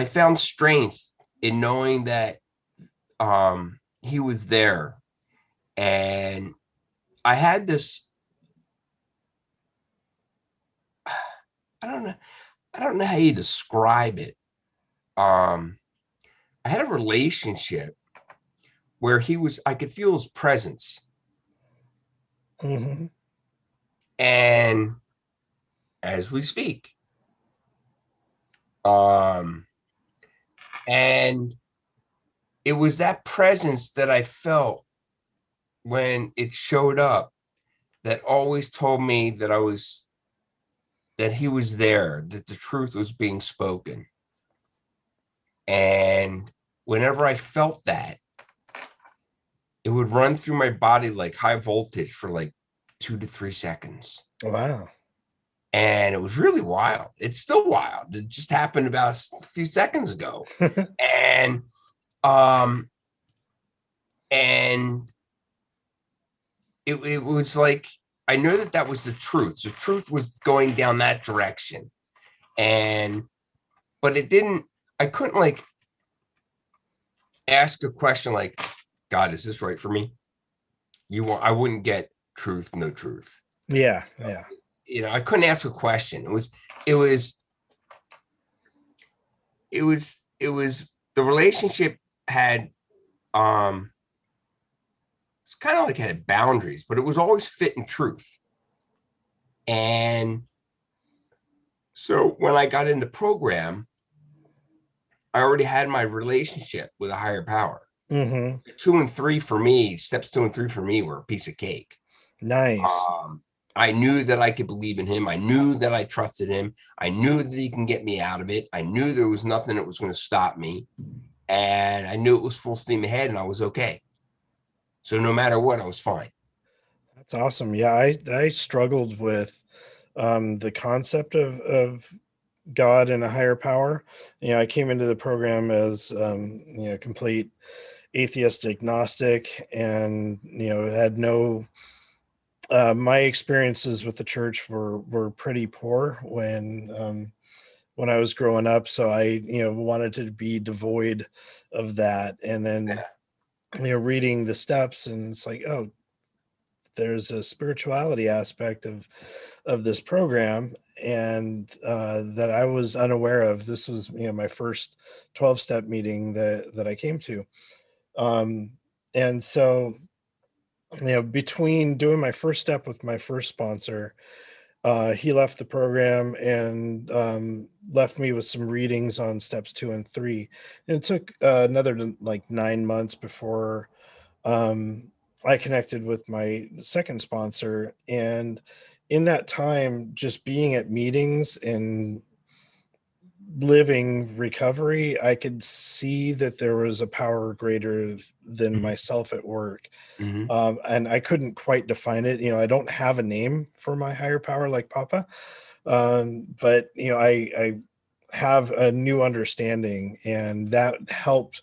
found strength in knowing that he was there. And I had this, I don't know how you describe it. I had a relationship where I could feel his presence. Mm-hmm. And as we speak, and it was that presence that I felt when it showed up that always told me that he was there, that the truth was being spoken. And whenever I felt that, it would run through my body like high voltage for like 2 to 3 seconds. Wow. And it was really wild. It's still wild. It just happened about a few seconds ago. and it was like, I know that was the truth. The truth was going down that direction. But I couldn't like ask a question like, God, is this right for me? I wouldn't get truth, no truth. Yeah. Yeah. I couldn't ask a question. It was the relationship had, it's kind of like it had boundaries, but it was always fit in truth. And so when I got into program, I already had my relationship with a higher power. Mm-hmm. Steps 2 and 3 for me were a piece of cake. Nice. I knew that I could believe in him. I knew that I trusted him. I knew that he can get me out of it. I knew there was nothing that was going to stop me. And I knew it was full steam ahead and I was okay. So no matter what, I was fine. That's awesome. Yeah, I struggled with the concept of God and a higher power. I came into the program as complete atheist agnostic, and had no. My experiences with the church were pretty poor when I was growing up. So I wanted to be devoid of that, and then reading the steps, and it's like, oh, there's a spirituality aspect of this program, and that I was unaware of. This was my first 12-step meeting that I came to, and so between doing my first step with my first sponsor, he left the program and left me with some readings on steps 2 and 3, and it took another like 9 months before I connected with my second sponsor. And in that time, just being at meetings and living recovery, I could see that there was a power greater than myself at work. Mm-hmm. And I couldn't quite define it. I don't have a name for my higher power like Papa. But I have a new understanding, and that helped,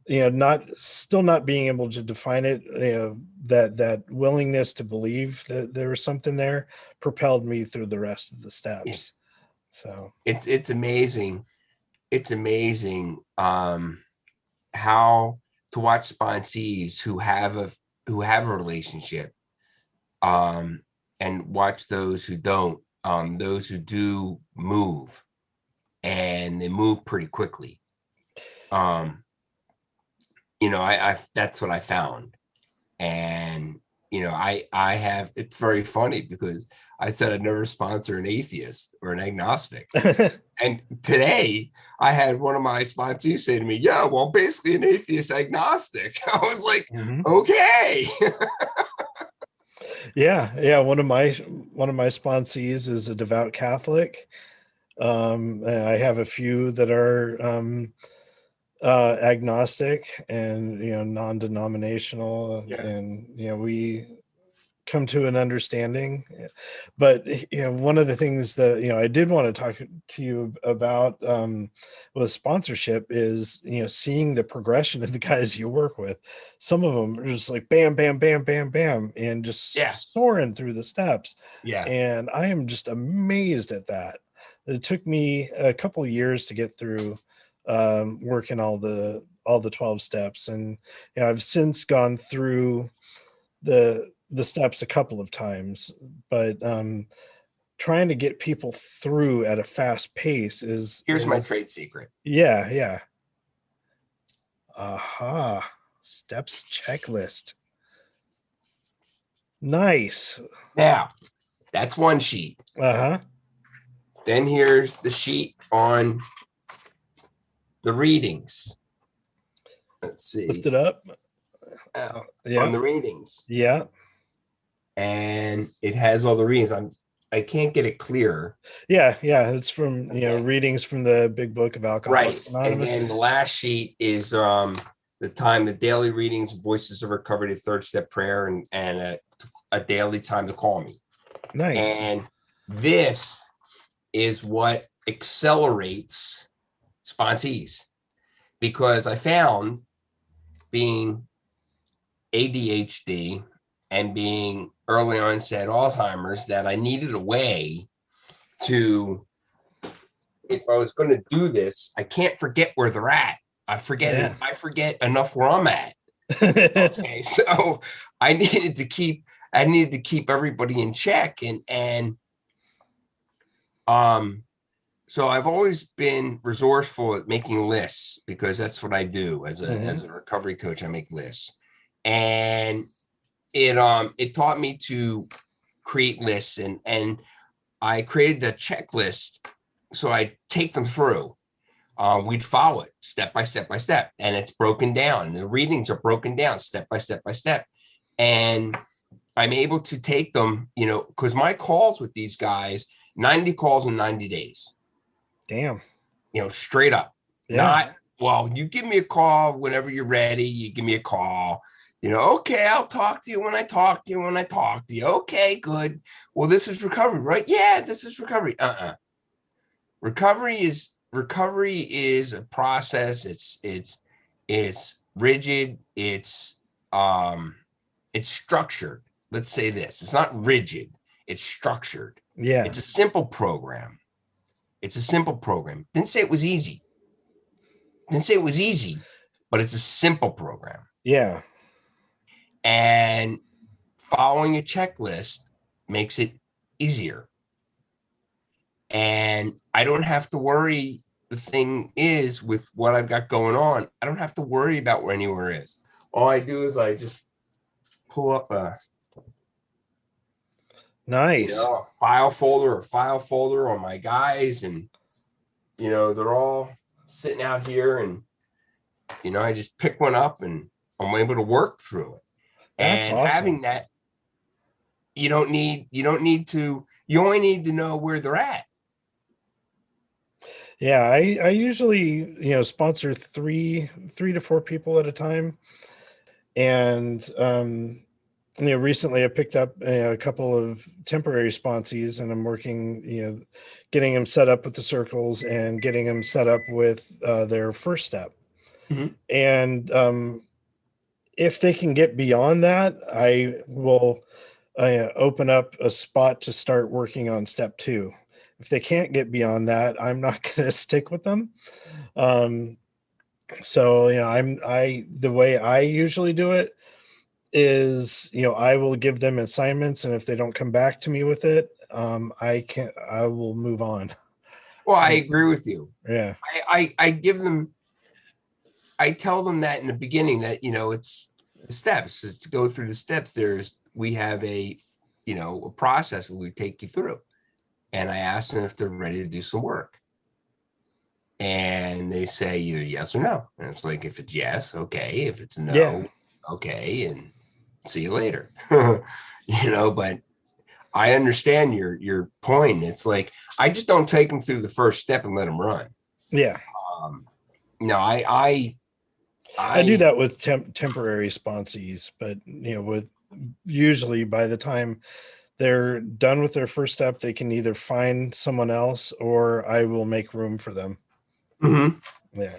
not being able to define it, that willingness to believe that there was something there propelled me through the rest of the steps. So it's amazing. It's amazing how to watch sponsees who have a relationship, and watch those who don't, those who do move, and they move pretty quickly. I that's what I found. And I have, it's very funny because I said I'd never sponsor an atheist or an agnostic. And today I had one of my sponsees say to me, yeah, well, basically an atheist agnostic. I was like, okay. Yeah. One of my sponsees is a devout Catholic. I have a few that are agnostic and, non-denominational, Yeah. and, we come to an understanding. But one of the things that I did want to talk to you about, with sponsorship is seeing the progression of the guys you work with. Some of them are just like bam bam bam bam bam and Yeah. just soaring through the steps, Yeah. and I am just amazed at that. It took me a couple of years to get through, working all the 12 steps, and I've since gone through the steps a couple of times, but trying to get people through at a fast pace Here's my is trade secret. yeah. Aha. Steps checklist. Nice. Now, that's one sheet. Uh-huh. Then here's the sheet on the readings. Let's see. Lift it up. Yeah. On the readings. Yeah. And it has all the readings. I can't get it clear. Yeah. It's from readings from the Big Book of Alcoholics Anonymous. And then the last sheet is the daily readings, Voices of Recovery, the third step prayer, and a daily time to call me. Nice. And this is what accelerates sponsees, because I found, being ADHD and being early onset Alzheimer's, that I needed a way to, if I was going to do this, I can't forget where they're at. I forget enough where I'm at. Okay, so I needed to keep everybody in check, and so I've always been resourceful at making lists, because that's what I do as a recovery coach. I make lists, and it taught me to create lists, and I created a checklist, so I take them through. We'd follow it step by step by step, and it's broken down. The readings are broken down step by step by step, and I'm able to take them, because my calls with these guys, 90 calls in 90 days. Damn. Straight up. Yeah. Not, well, you give me a call whenever you're ready. You give me a call. Okay, I'll talk to you when I talk to you. Okay, good. Well, this is recovery, right? Yeah, this is recovery. Recovery is a process. It's rigid. It's structured. Let's say this. It's not rigid. It's structured. Yeah. It's a simple program. Didn't say it was easy. But it's a simple program. Yeah. And following a checklist makes it easier. And I don't have to worry. The thing is, with what I've got going on, I don't have to worry about where anywhere is. All I do is I just pull up a nice a file folder on my guys, and they're all sitting out here, and I just pick one up, and I'm able to work through it. That's and awesome. Having that, you only need to know where they're at. Yeah, I usually sponsor three to four people at a time, and recently I picked up a couple of temporary sponsees, and I'm working getting them set up with the circles and getting them set up with their first step. Mm-hmm. And if they can get beyond that, I will open up a spot to start working on step 2. If they can't get beyond that, I'm not going to stick with them. So the way I usually do it is, I will give them assignments, and if they don't come back to me with it, I will move on. Well, I agree with you. Yeah. I tell them that in the beginning, that, it's the steps. It's to go through the steps. We have a process where we take you through. And I ask them if they're ready to do some work. And they say either yes or no. And it's like, if it's yes, okay. If it's no, okay. And see you later. But I understand your point. It's like, I just don't take them through the first step and let them run. Yeah. No, I I do that with temporary sponsees, but with usually by the time they're done with their first step, they can either find someone else or I will make room for them. Mhm. Yeah.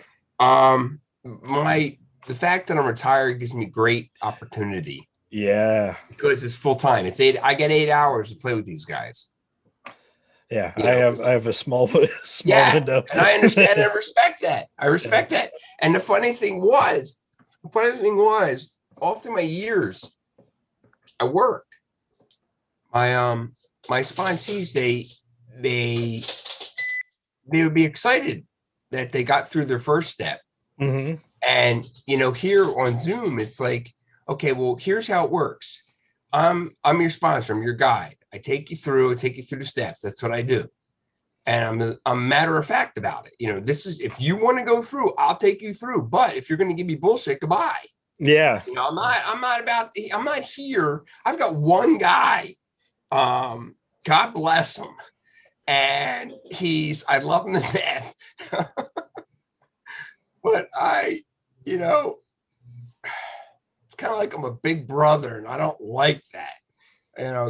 The fact that I'm retired gives me great opportunity. Yeah. Because it's full time. I get 8 hours to play with these guys. Yeah. I have a small window. And I understand and respect that. I respect that. And the funny thing was, all through my years, I worked. My sponsees, they would be excited that they got through their first step. Mm-hmm. And here on Zoom, it's like, okay, well, here's how it works. I'm your sponsor, I'm your guide. I take you through the steps. That's what I do. And I'm matter of fact about it. This is, if you want to go through, I'll take you through. But if you're going to give me bullshit, goodbye. Yeah. I'm not here. I've got one guy. God bless him. And I love him to death. But it's kind of like I'm a big brother, and I don't like that.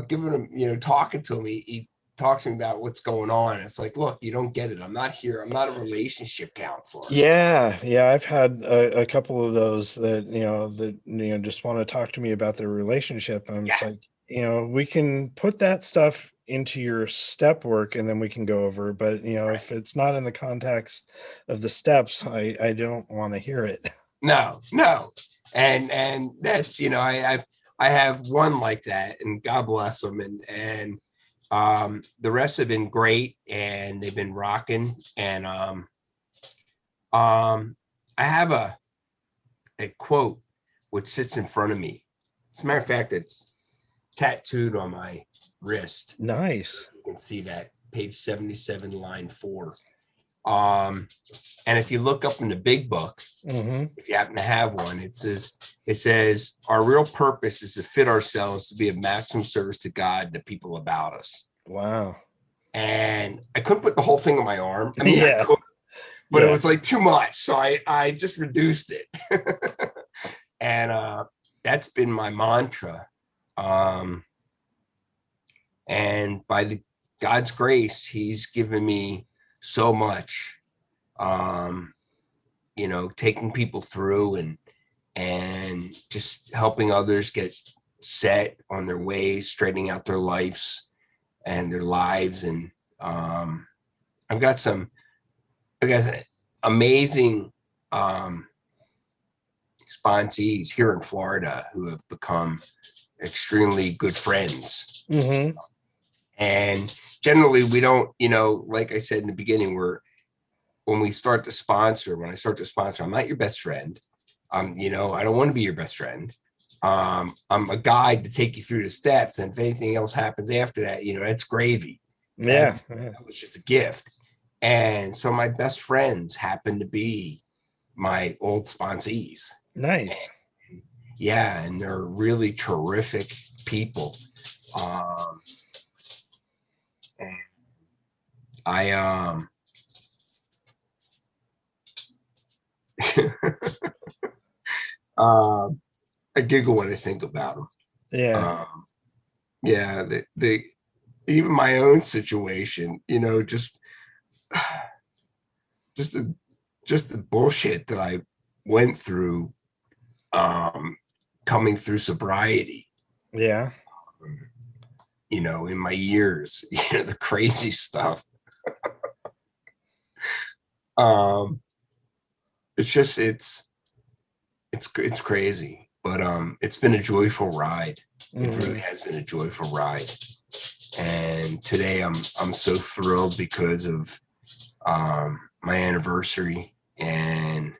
Giving him, talking to him, he talks to me about what's going on. It's like, look, you don't get it. I'm not here. I'm not a relationship counselor. Yeah. I've had a couple of those that just want to talk to me about their relationship. And it's like, we can put that stuff into your step work and then we can go over. But right. If it's not in the context of the steps, I don't want to hear it. No. And that's, I have one like that, and God bless them. And the rest have been great, and they've been rocking. And I have a quote which sits in front of me. As a matter of fact, it's tattooed on my wrist. Nice. You can see that, page 77, line 4. And if you look up in the big book, mm-hmm. if you happen to have one, it says our real purpose is to fit ourselves to be of maximum service to God and the people about us. Wow. And I couldn't put the whole thing on my arm. I mean, yeah. I could, but it was like too much. So I just reduced it. And that's been my mantra. And by God's grace, he's given me so much, taking people through and just helping others get set on their ways, straightening out their lives and their lives. And I've got some amazing sponsees here in Florida who have become extremely good friends. Mm-hmm. And generally we don't, like I said in the beginning, when I start to sponsor, I'm not your best friend. I don't want to be your best friend. I'm a guide to take you through the steps. And if anything else happens after that, that's gravy. Yeah. That was just a gift. And so my best friends happen to be my old sponsees. Nice. And they're really terrific people. And I I giggle when I think about them. Yeah. They even my own situation, just the bullshit that I went through, coming through sobriety. Yeah. In my years, the crazy stuff. It's crazy, but it's been a joyful ride. Mm-hmm. It really has been a joyful ride. And today I'm so thrilled because of my anniversary. And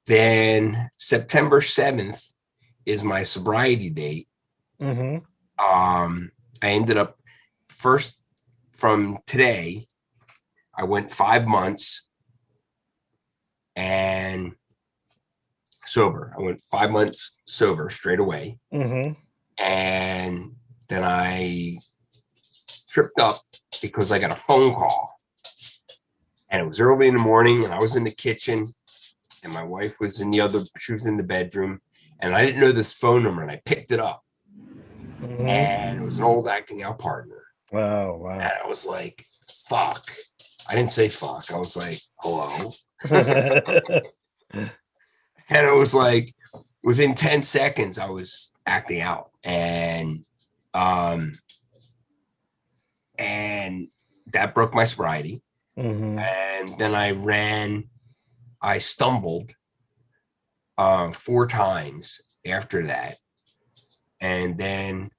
then September 7th is my sobriety date. Mm-hmm. I ended up first from today, I went 5 months and sober. I went 5 months sober straight away. Mm-hmm. And then I tripped up because I got a phone call, and it was early in the morning, and I was in the kitchen, and my wife was she was in the bedroom, and I didn't know this phone number, and I picked it up, and it was an old acting out partner. Wow. And I was like, fuck. I didn't say fuck. I was like, hello. And it was like, within 10 seconds, I was acting out. And that broke my sobriety. And then I stumbled 4 times after that. And then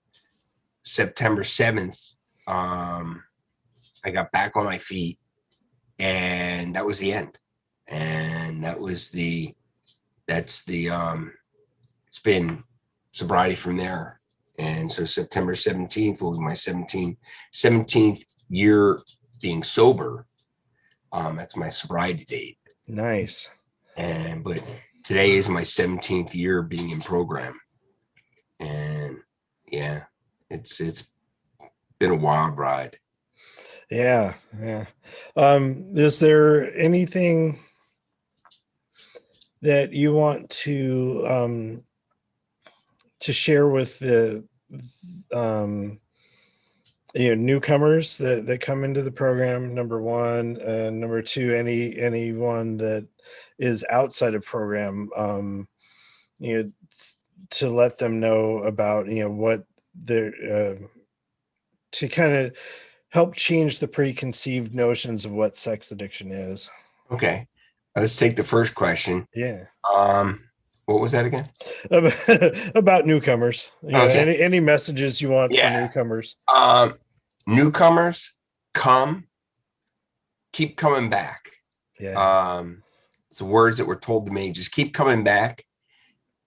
September 7th, I got back on my feet, and that was the end. And it's been sobriety from there. And so September 17th will be my 17th year being sober. That's my sobriety date. Nice. But today is my 17th year being in program. And yeah, it's been a wild ride. Yeah. Is there anything that you want to share with the newcomers that come into the program, number one, and number two, anyone that is outside of program, to let them know about what they're to kind of help change the preconceived notions of what sex addiction is. Okay, let's take the first question. Yeah. What was that again? About newcomers. Okay. Any messages you want for newcomers? Newcomers, keep coming back. Yeah. It's the words that were told to me. Just keep coming back.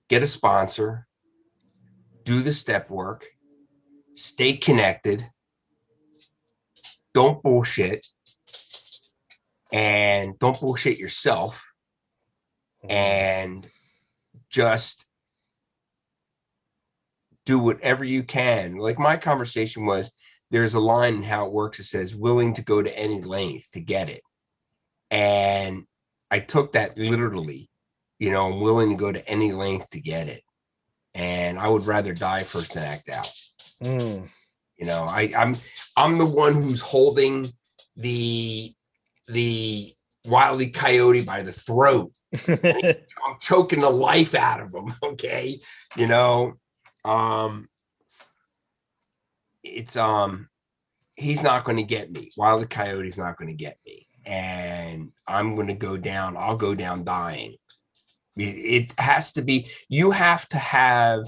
Get a sponsor. Do the step work. Stay connected. Don't bullshit. And don't bullshit yourself. And just do whatever you can. Like my conversation was, there's a line in how it works. It says, willing to go to any length to get it. And I took that literally, I'm willing to go to any length to get it. And I would rather die first than act out. I'm the one who's holding the Wile E. Coyote by the throat. I'm choking the life out of him. Okay. He's not going to get me. Wile E. Coyote's not going to get me. And I'm going to go down. I'll go down dying. It has to be, you have to have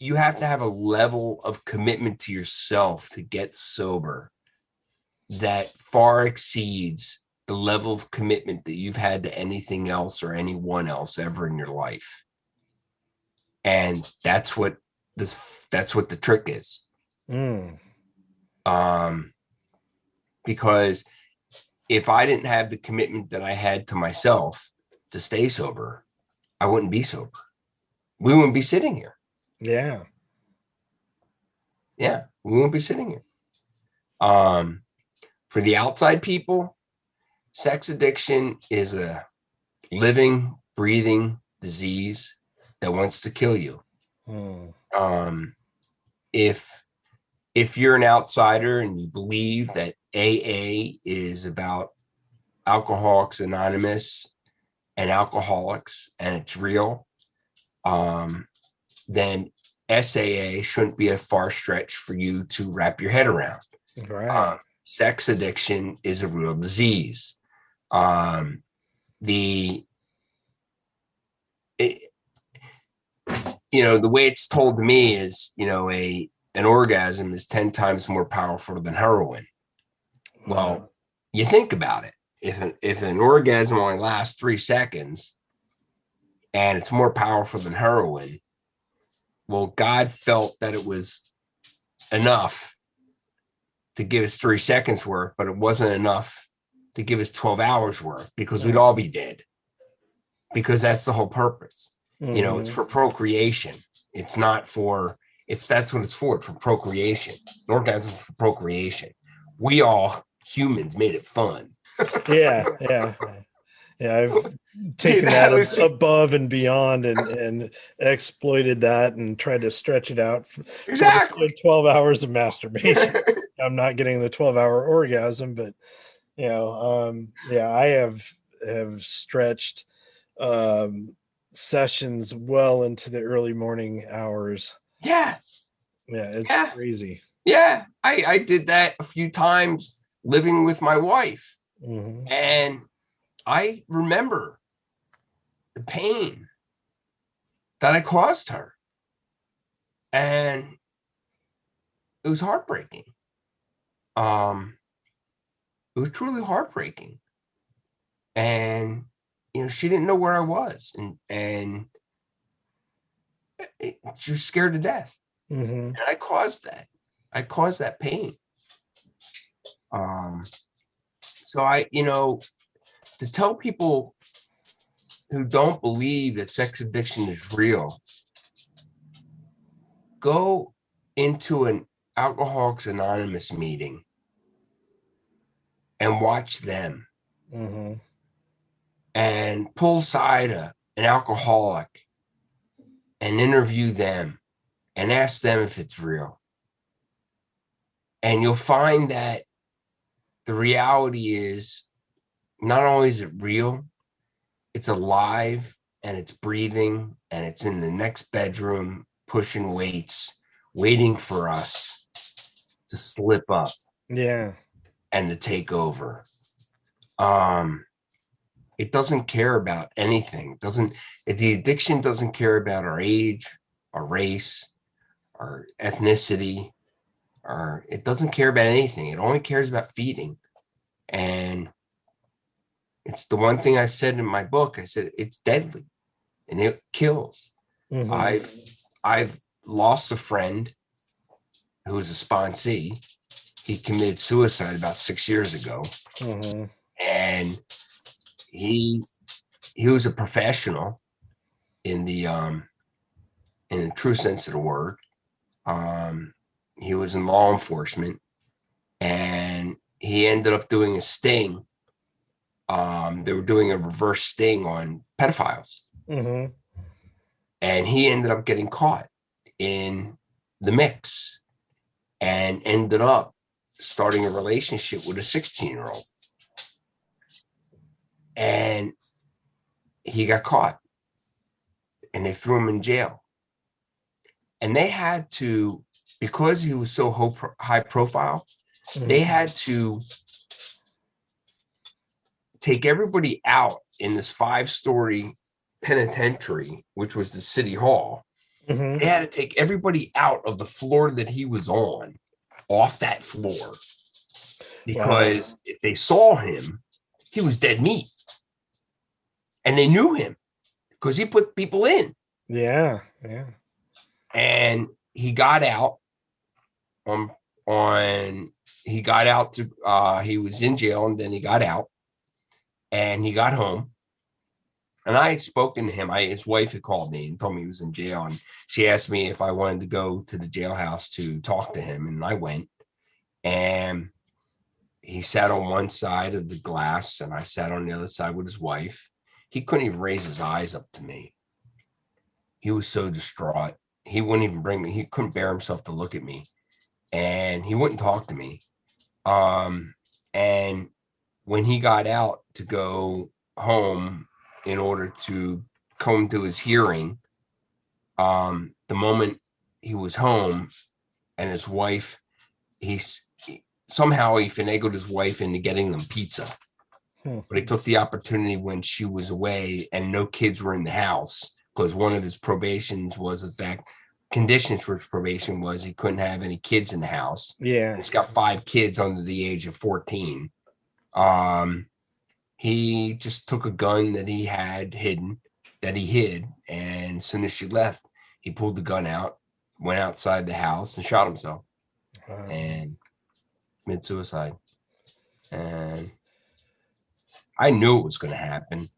a level of commitment to yourself to get sober that far exceeds the level of commitment that you've had to anything else or anyone else ever in your life. And that's what the trick is. Because if I didn't have the commitment that I had to myself to stay sober, I wouldn't be sober. We wouldn't be sitting here. Yeah. Yeah, we won't be sitting here. For the outside people, sex addiction is a living, breathing disease that wants to kill you. If you're an outsider and you believe that AA is about Alcoholics Anonymous and alcoholics and it's real, then SAA shouldn't be a far stretch for you to wrap your head around. Right. Sex addiction is a real disease. The way it's told to me is, an orgasm is 10 times more powerful than heroin. Well, you think about it. If an orgasm only lasts 3 seconds and it's more powerful than heroin, well, God felt that it was enough to give us 3 seconds worth, but it wasn't enough to give us 12 hours worth, because we'd all be dead. Because that's the whole purpose. It's for procreation. It's not for, that's what it's for procreation. Orgasm for procreation. We all humans made it fun. Yeah, yeah. Yeah, I've taken That that was above and beyond and exploited that and tried to stretch it out for the exactly. 12 hours of masturbation. I'm not getting the 12-hour orgasm, but yeah, I have stretched um sessions well into the early morning hours. Yeah, Yeah, it's yeah, crazy. yeah. I did that a few times living with my wife, Hmm. and I remember the pain that I caused her, and it was heartbreaking. Um, it was truly heartbreaking, and she didn't know where I was, and she was scared to death, Hmm. and I caused that. I caused that pain. Um, so to tell people who don't believe that sex addiction is real, go into an Alcoholics Anonymous meeting and watch them, Hmm. and pull aside an alcoholic and interview them and ask them if it's real. And you'll find that the reality is not only is it real, it's alive and it's breathing and it's in the next bedroom pushing weights, waiting for us to slip up Yeah. and to take over. Um, it doesn't care about anything. The addiction doesn't care about our age, our race, our ethnicity, or it doesn't care about anything. It only cares about feeding. And it's the one thing I said in my book. I said it's deadly and it kills. Hmm. I've lost a friend who was a sponsee. He committed suicide about 6 years ago, Hmm. and he he was a professional in the true sense of the word. Um, he was in law enforcement, and he ended up doing a sting. They were doing a reverse sting on pedophiles, Hmm. and he ended up getting caught in the mix and ended up starting a relationship with a 16-year-old. And he got caught and they threw him in jail. And they had to, because he was so high profile, they had to take everybody out in this 5-story penitentiary, which was the city hall. Hmm. They had to take everybody out of the floor that he was on, off that floor, Wow. because if they saw him, he was dead meat. And they knew him because he put people in. Yeah. Yeah. And he got out on on he got out to he was in jail, and then he got out and he got home. And I had spoken to him. His wife had called me and told me he was in jail, and she asked me if I wanted to go to the jailhouse to talk to him, and I went. And he sat on one side of the glass, and I sat on the other side with his wife. He couldn't even raise his eyes up to me. He was so distraught. He wouldn't even bring me. He couldn't bear himself to look at me, and he wouldn't talk to me. And when he got out to go home in order to come to his hearing, the moment he was home, and his wife, somehow he finagled his wife into getting them pizza. Hmm. But he took the opportunity when she was away and no kids were in the house, because one of his probations was the fact, conditions for his probation was he couldn't have any kids in the house. Yeah. He's got 5 kids under the age of 14. Um, he just took a gun that he had hidden, that he hid, and as soon as she left, he pulled the gun out, went outside the house, and shot himself and committed suicide. And I knew it was going to happen.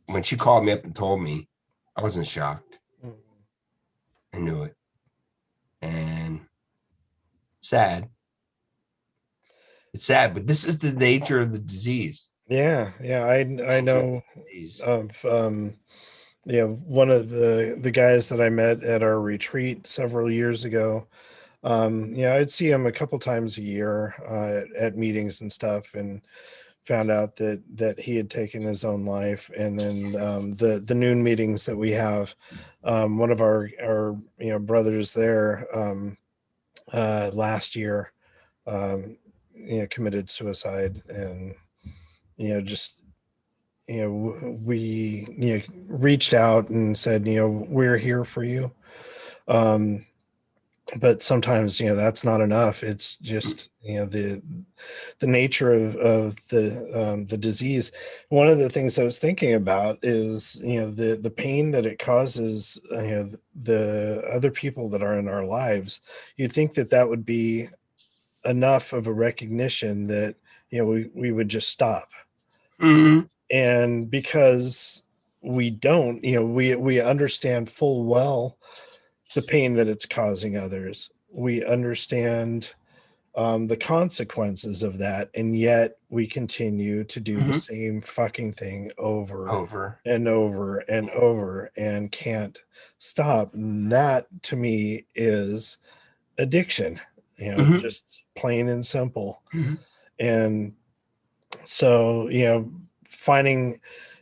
When she called me up and told me, I wasn't shocked. I knew it. And sad. It's sad, but this is the nature of the disease. Yeah, yeah, I know Days. of one of the guys that I met at our retreat several years ago. I'd see him a couple times a year at meetings and stuff, and found out that he had taken his own life. And then the noon meetings that we have, one of our brothers there last year um, committed suicide. And just we reached out and said, we're here for you. um but sometimes that's not enough. It's just the nature of the disease. One of the things I was thinking about is the pain that it causes the other people that are in our lives. You'd think that that would be enough of a recognition that we would just stop. Mhm. And because we don't, we understand full well the pain that it's causing others. We understand the consequences of that, and yet we continue to do the Mhm. same fucking thing over Over. and over and over and can't stop. And that to me is addiction, Mhm. just plain and simple. Mhm. And so finding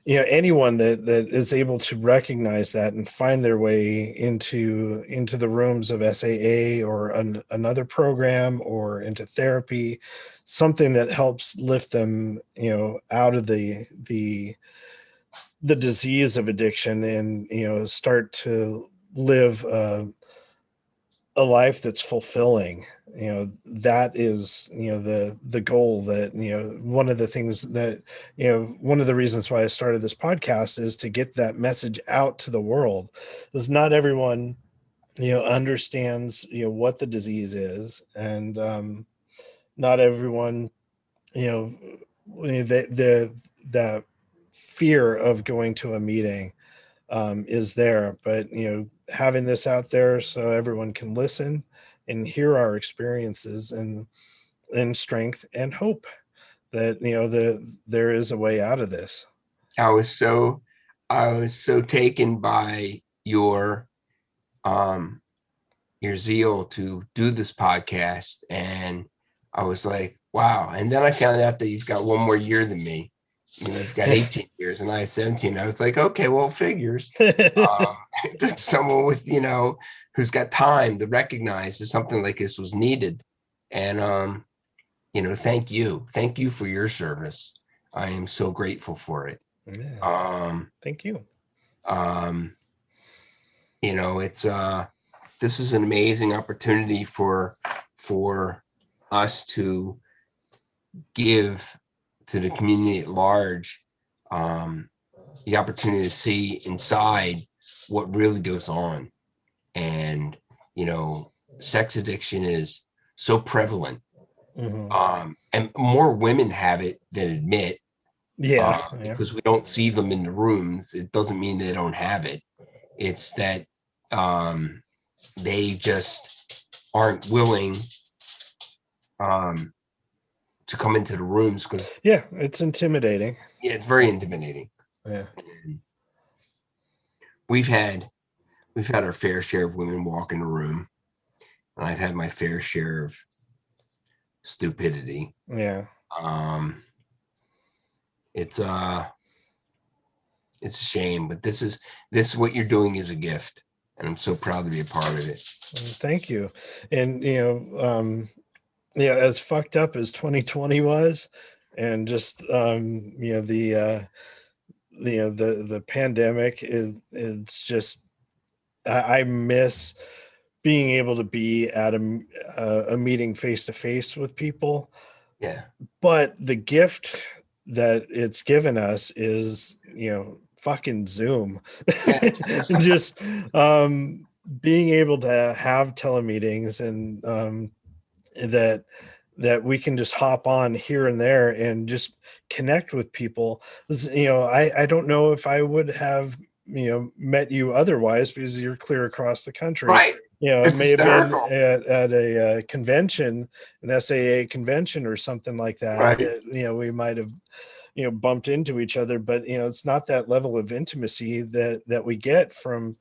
anyone that is able to recognize that and find their way into the rooms of SAA or another program or into therapy, something that helps lift them out of the disease of addiction, and start to live a life that's fulfilling. That is the goal. That one of the things that one of the reasons why I started this podcast is to get that message out to the world. Is not everyone understands what the disease is. And not everyone you know the fear of going to a meeting is there. But having this out there so everyone can listen and hear our experiences, and strength and hope that there is a way out of this. I was so I was so taken by um your zeal to do this podcast, and I was like, wow. And then I found out that you've got one more year than me. You've got 18 years and I have 17. I was like, okay, well, it figures. Um, someone with, who's got time to recognize that something like this was needed. And, thank you. Thank you for your service. I am so grateful for it. Yeah, Um, thank you. um, it's this is an amazing opportunity for us to give to the community at large um, the opportunity to see inside what really goes on. And sex addiction is so prevalent, Hmm. and more women have it than admit. Yeah, yeah. Because we don't see them in the rooms, it doesn't mean they don't have it. It's that um, they just aren't willing um, to come into the rooms because Yeah, it's intimidating. yeah, it's very intimidating. Yeah. And we've had we've had our fair share of women walk in the room, and I've had my fair share of stupidity. Yeah. Um, it's it's a shame, but this is what you're doing is a gift, and I'm so proud to be a part of it. Thank you. And as fucked up as 2020 was, and just the pandemic is, it's just I miss being able to be at a meeting face to face with people. Yeah. But the gift that it's given us is fucking Zoom. Yeah. Just being able to have telemeetings, and that we can just hop on here and there and just connect with people. I don't know if I would have met you otherwise, because you're clear across the country. Right. It It's may have been hysterical. at a convention, an SAA convention or something like that, Right. that we might have bumped into each other, but it's not that level of intimacy that we get from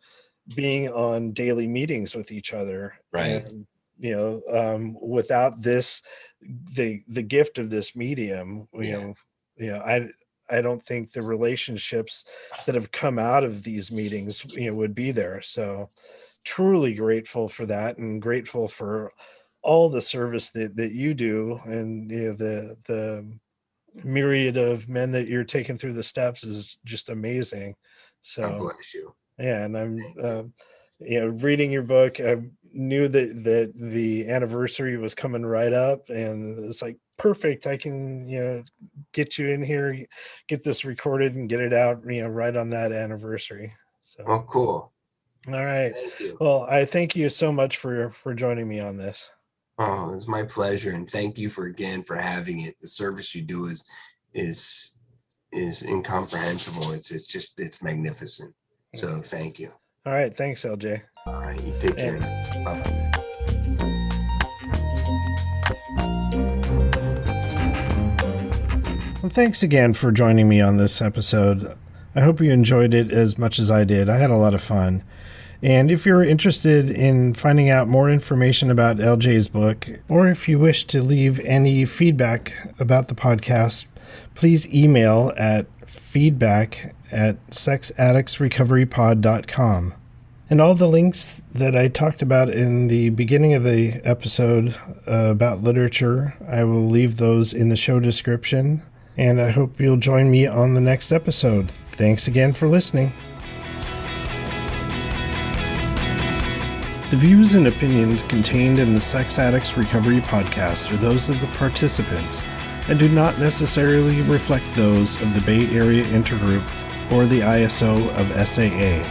being on daily meetings with each other. Right. And without this, the gift of this medium, I don't think the relationships that have come out of these meetings would be there. So truly grateful for that, and grateful for all the service that you do, and the myriad of men that you're taking through the steps is just amazing. God So bless you. yeah, and I'm reading your book. I knew that the anniversary was coming right up, and it's like perfect. I can get you in here, get this recorded, and get it out right on that anniversary. So Oh, cool. all right. Thank you. Well, I thank you so much for joining me on this. Oh, it's my pleasure, and thank you for having it. The service you do is incomprehensible. It's magnificent. So thank you. All right, thanks, LJ. All right, you take care. Bye-bye. Well, thanks again for joining me on this episode. I hope you enjoyed it as much as I did. I had a lot of fun. And if you're interested in finding out more information about LJ's book, or if you wish to leave any feedback about the podcast, please email at feedback@sexaddictsrecoverypod.com. And all the links that I talked about in the beginning of the episode about literature, I will leave those in the show description. And I hope you'll join me on the next episode. Thanks again for listening. The views and opinions contained in the Sex Addicts Recovery Podcast are those of the participants and do not necessarily reflect those of the Bay Area Intergroup or the ISO of SAA.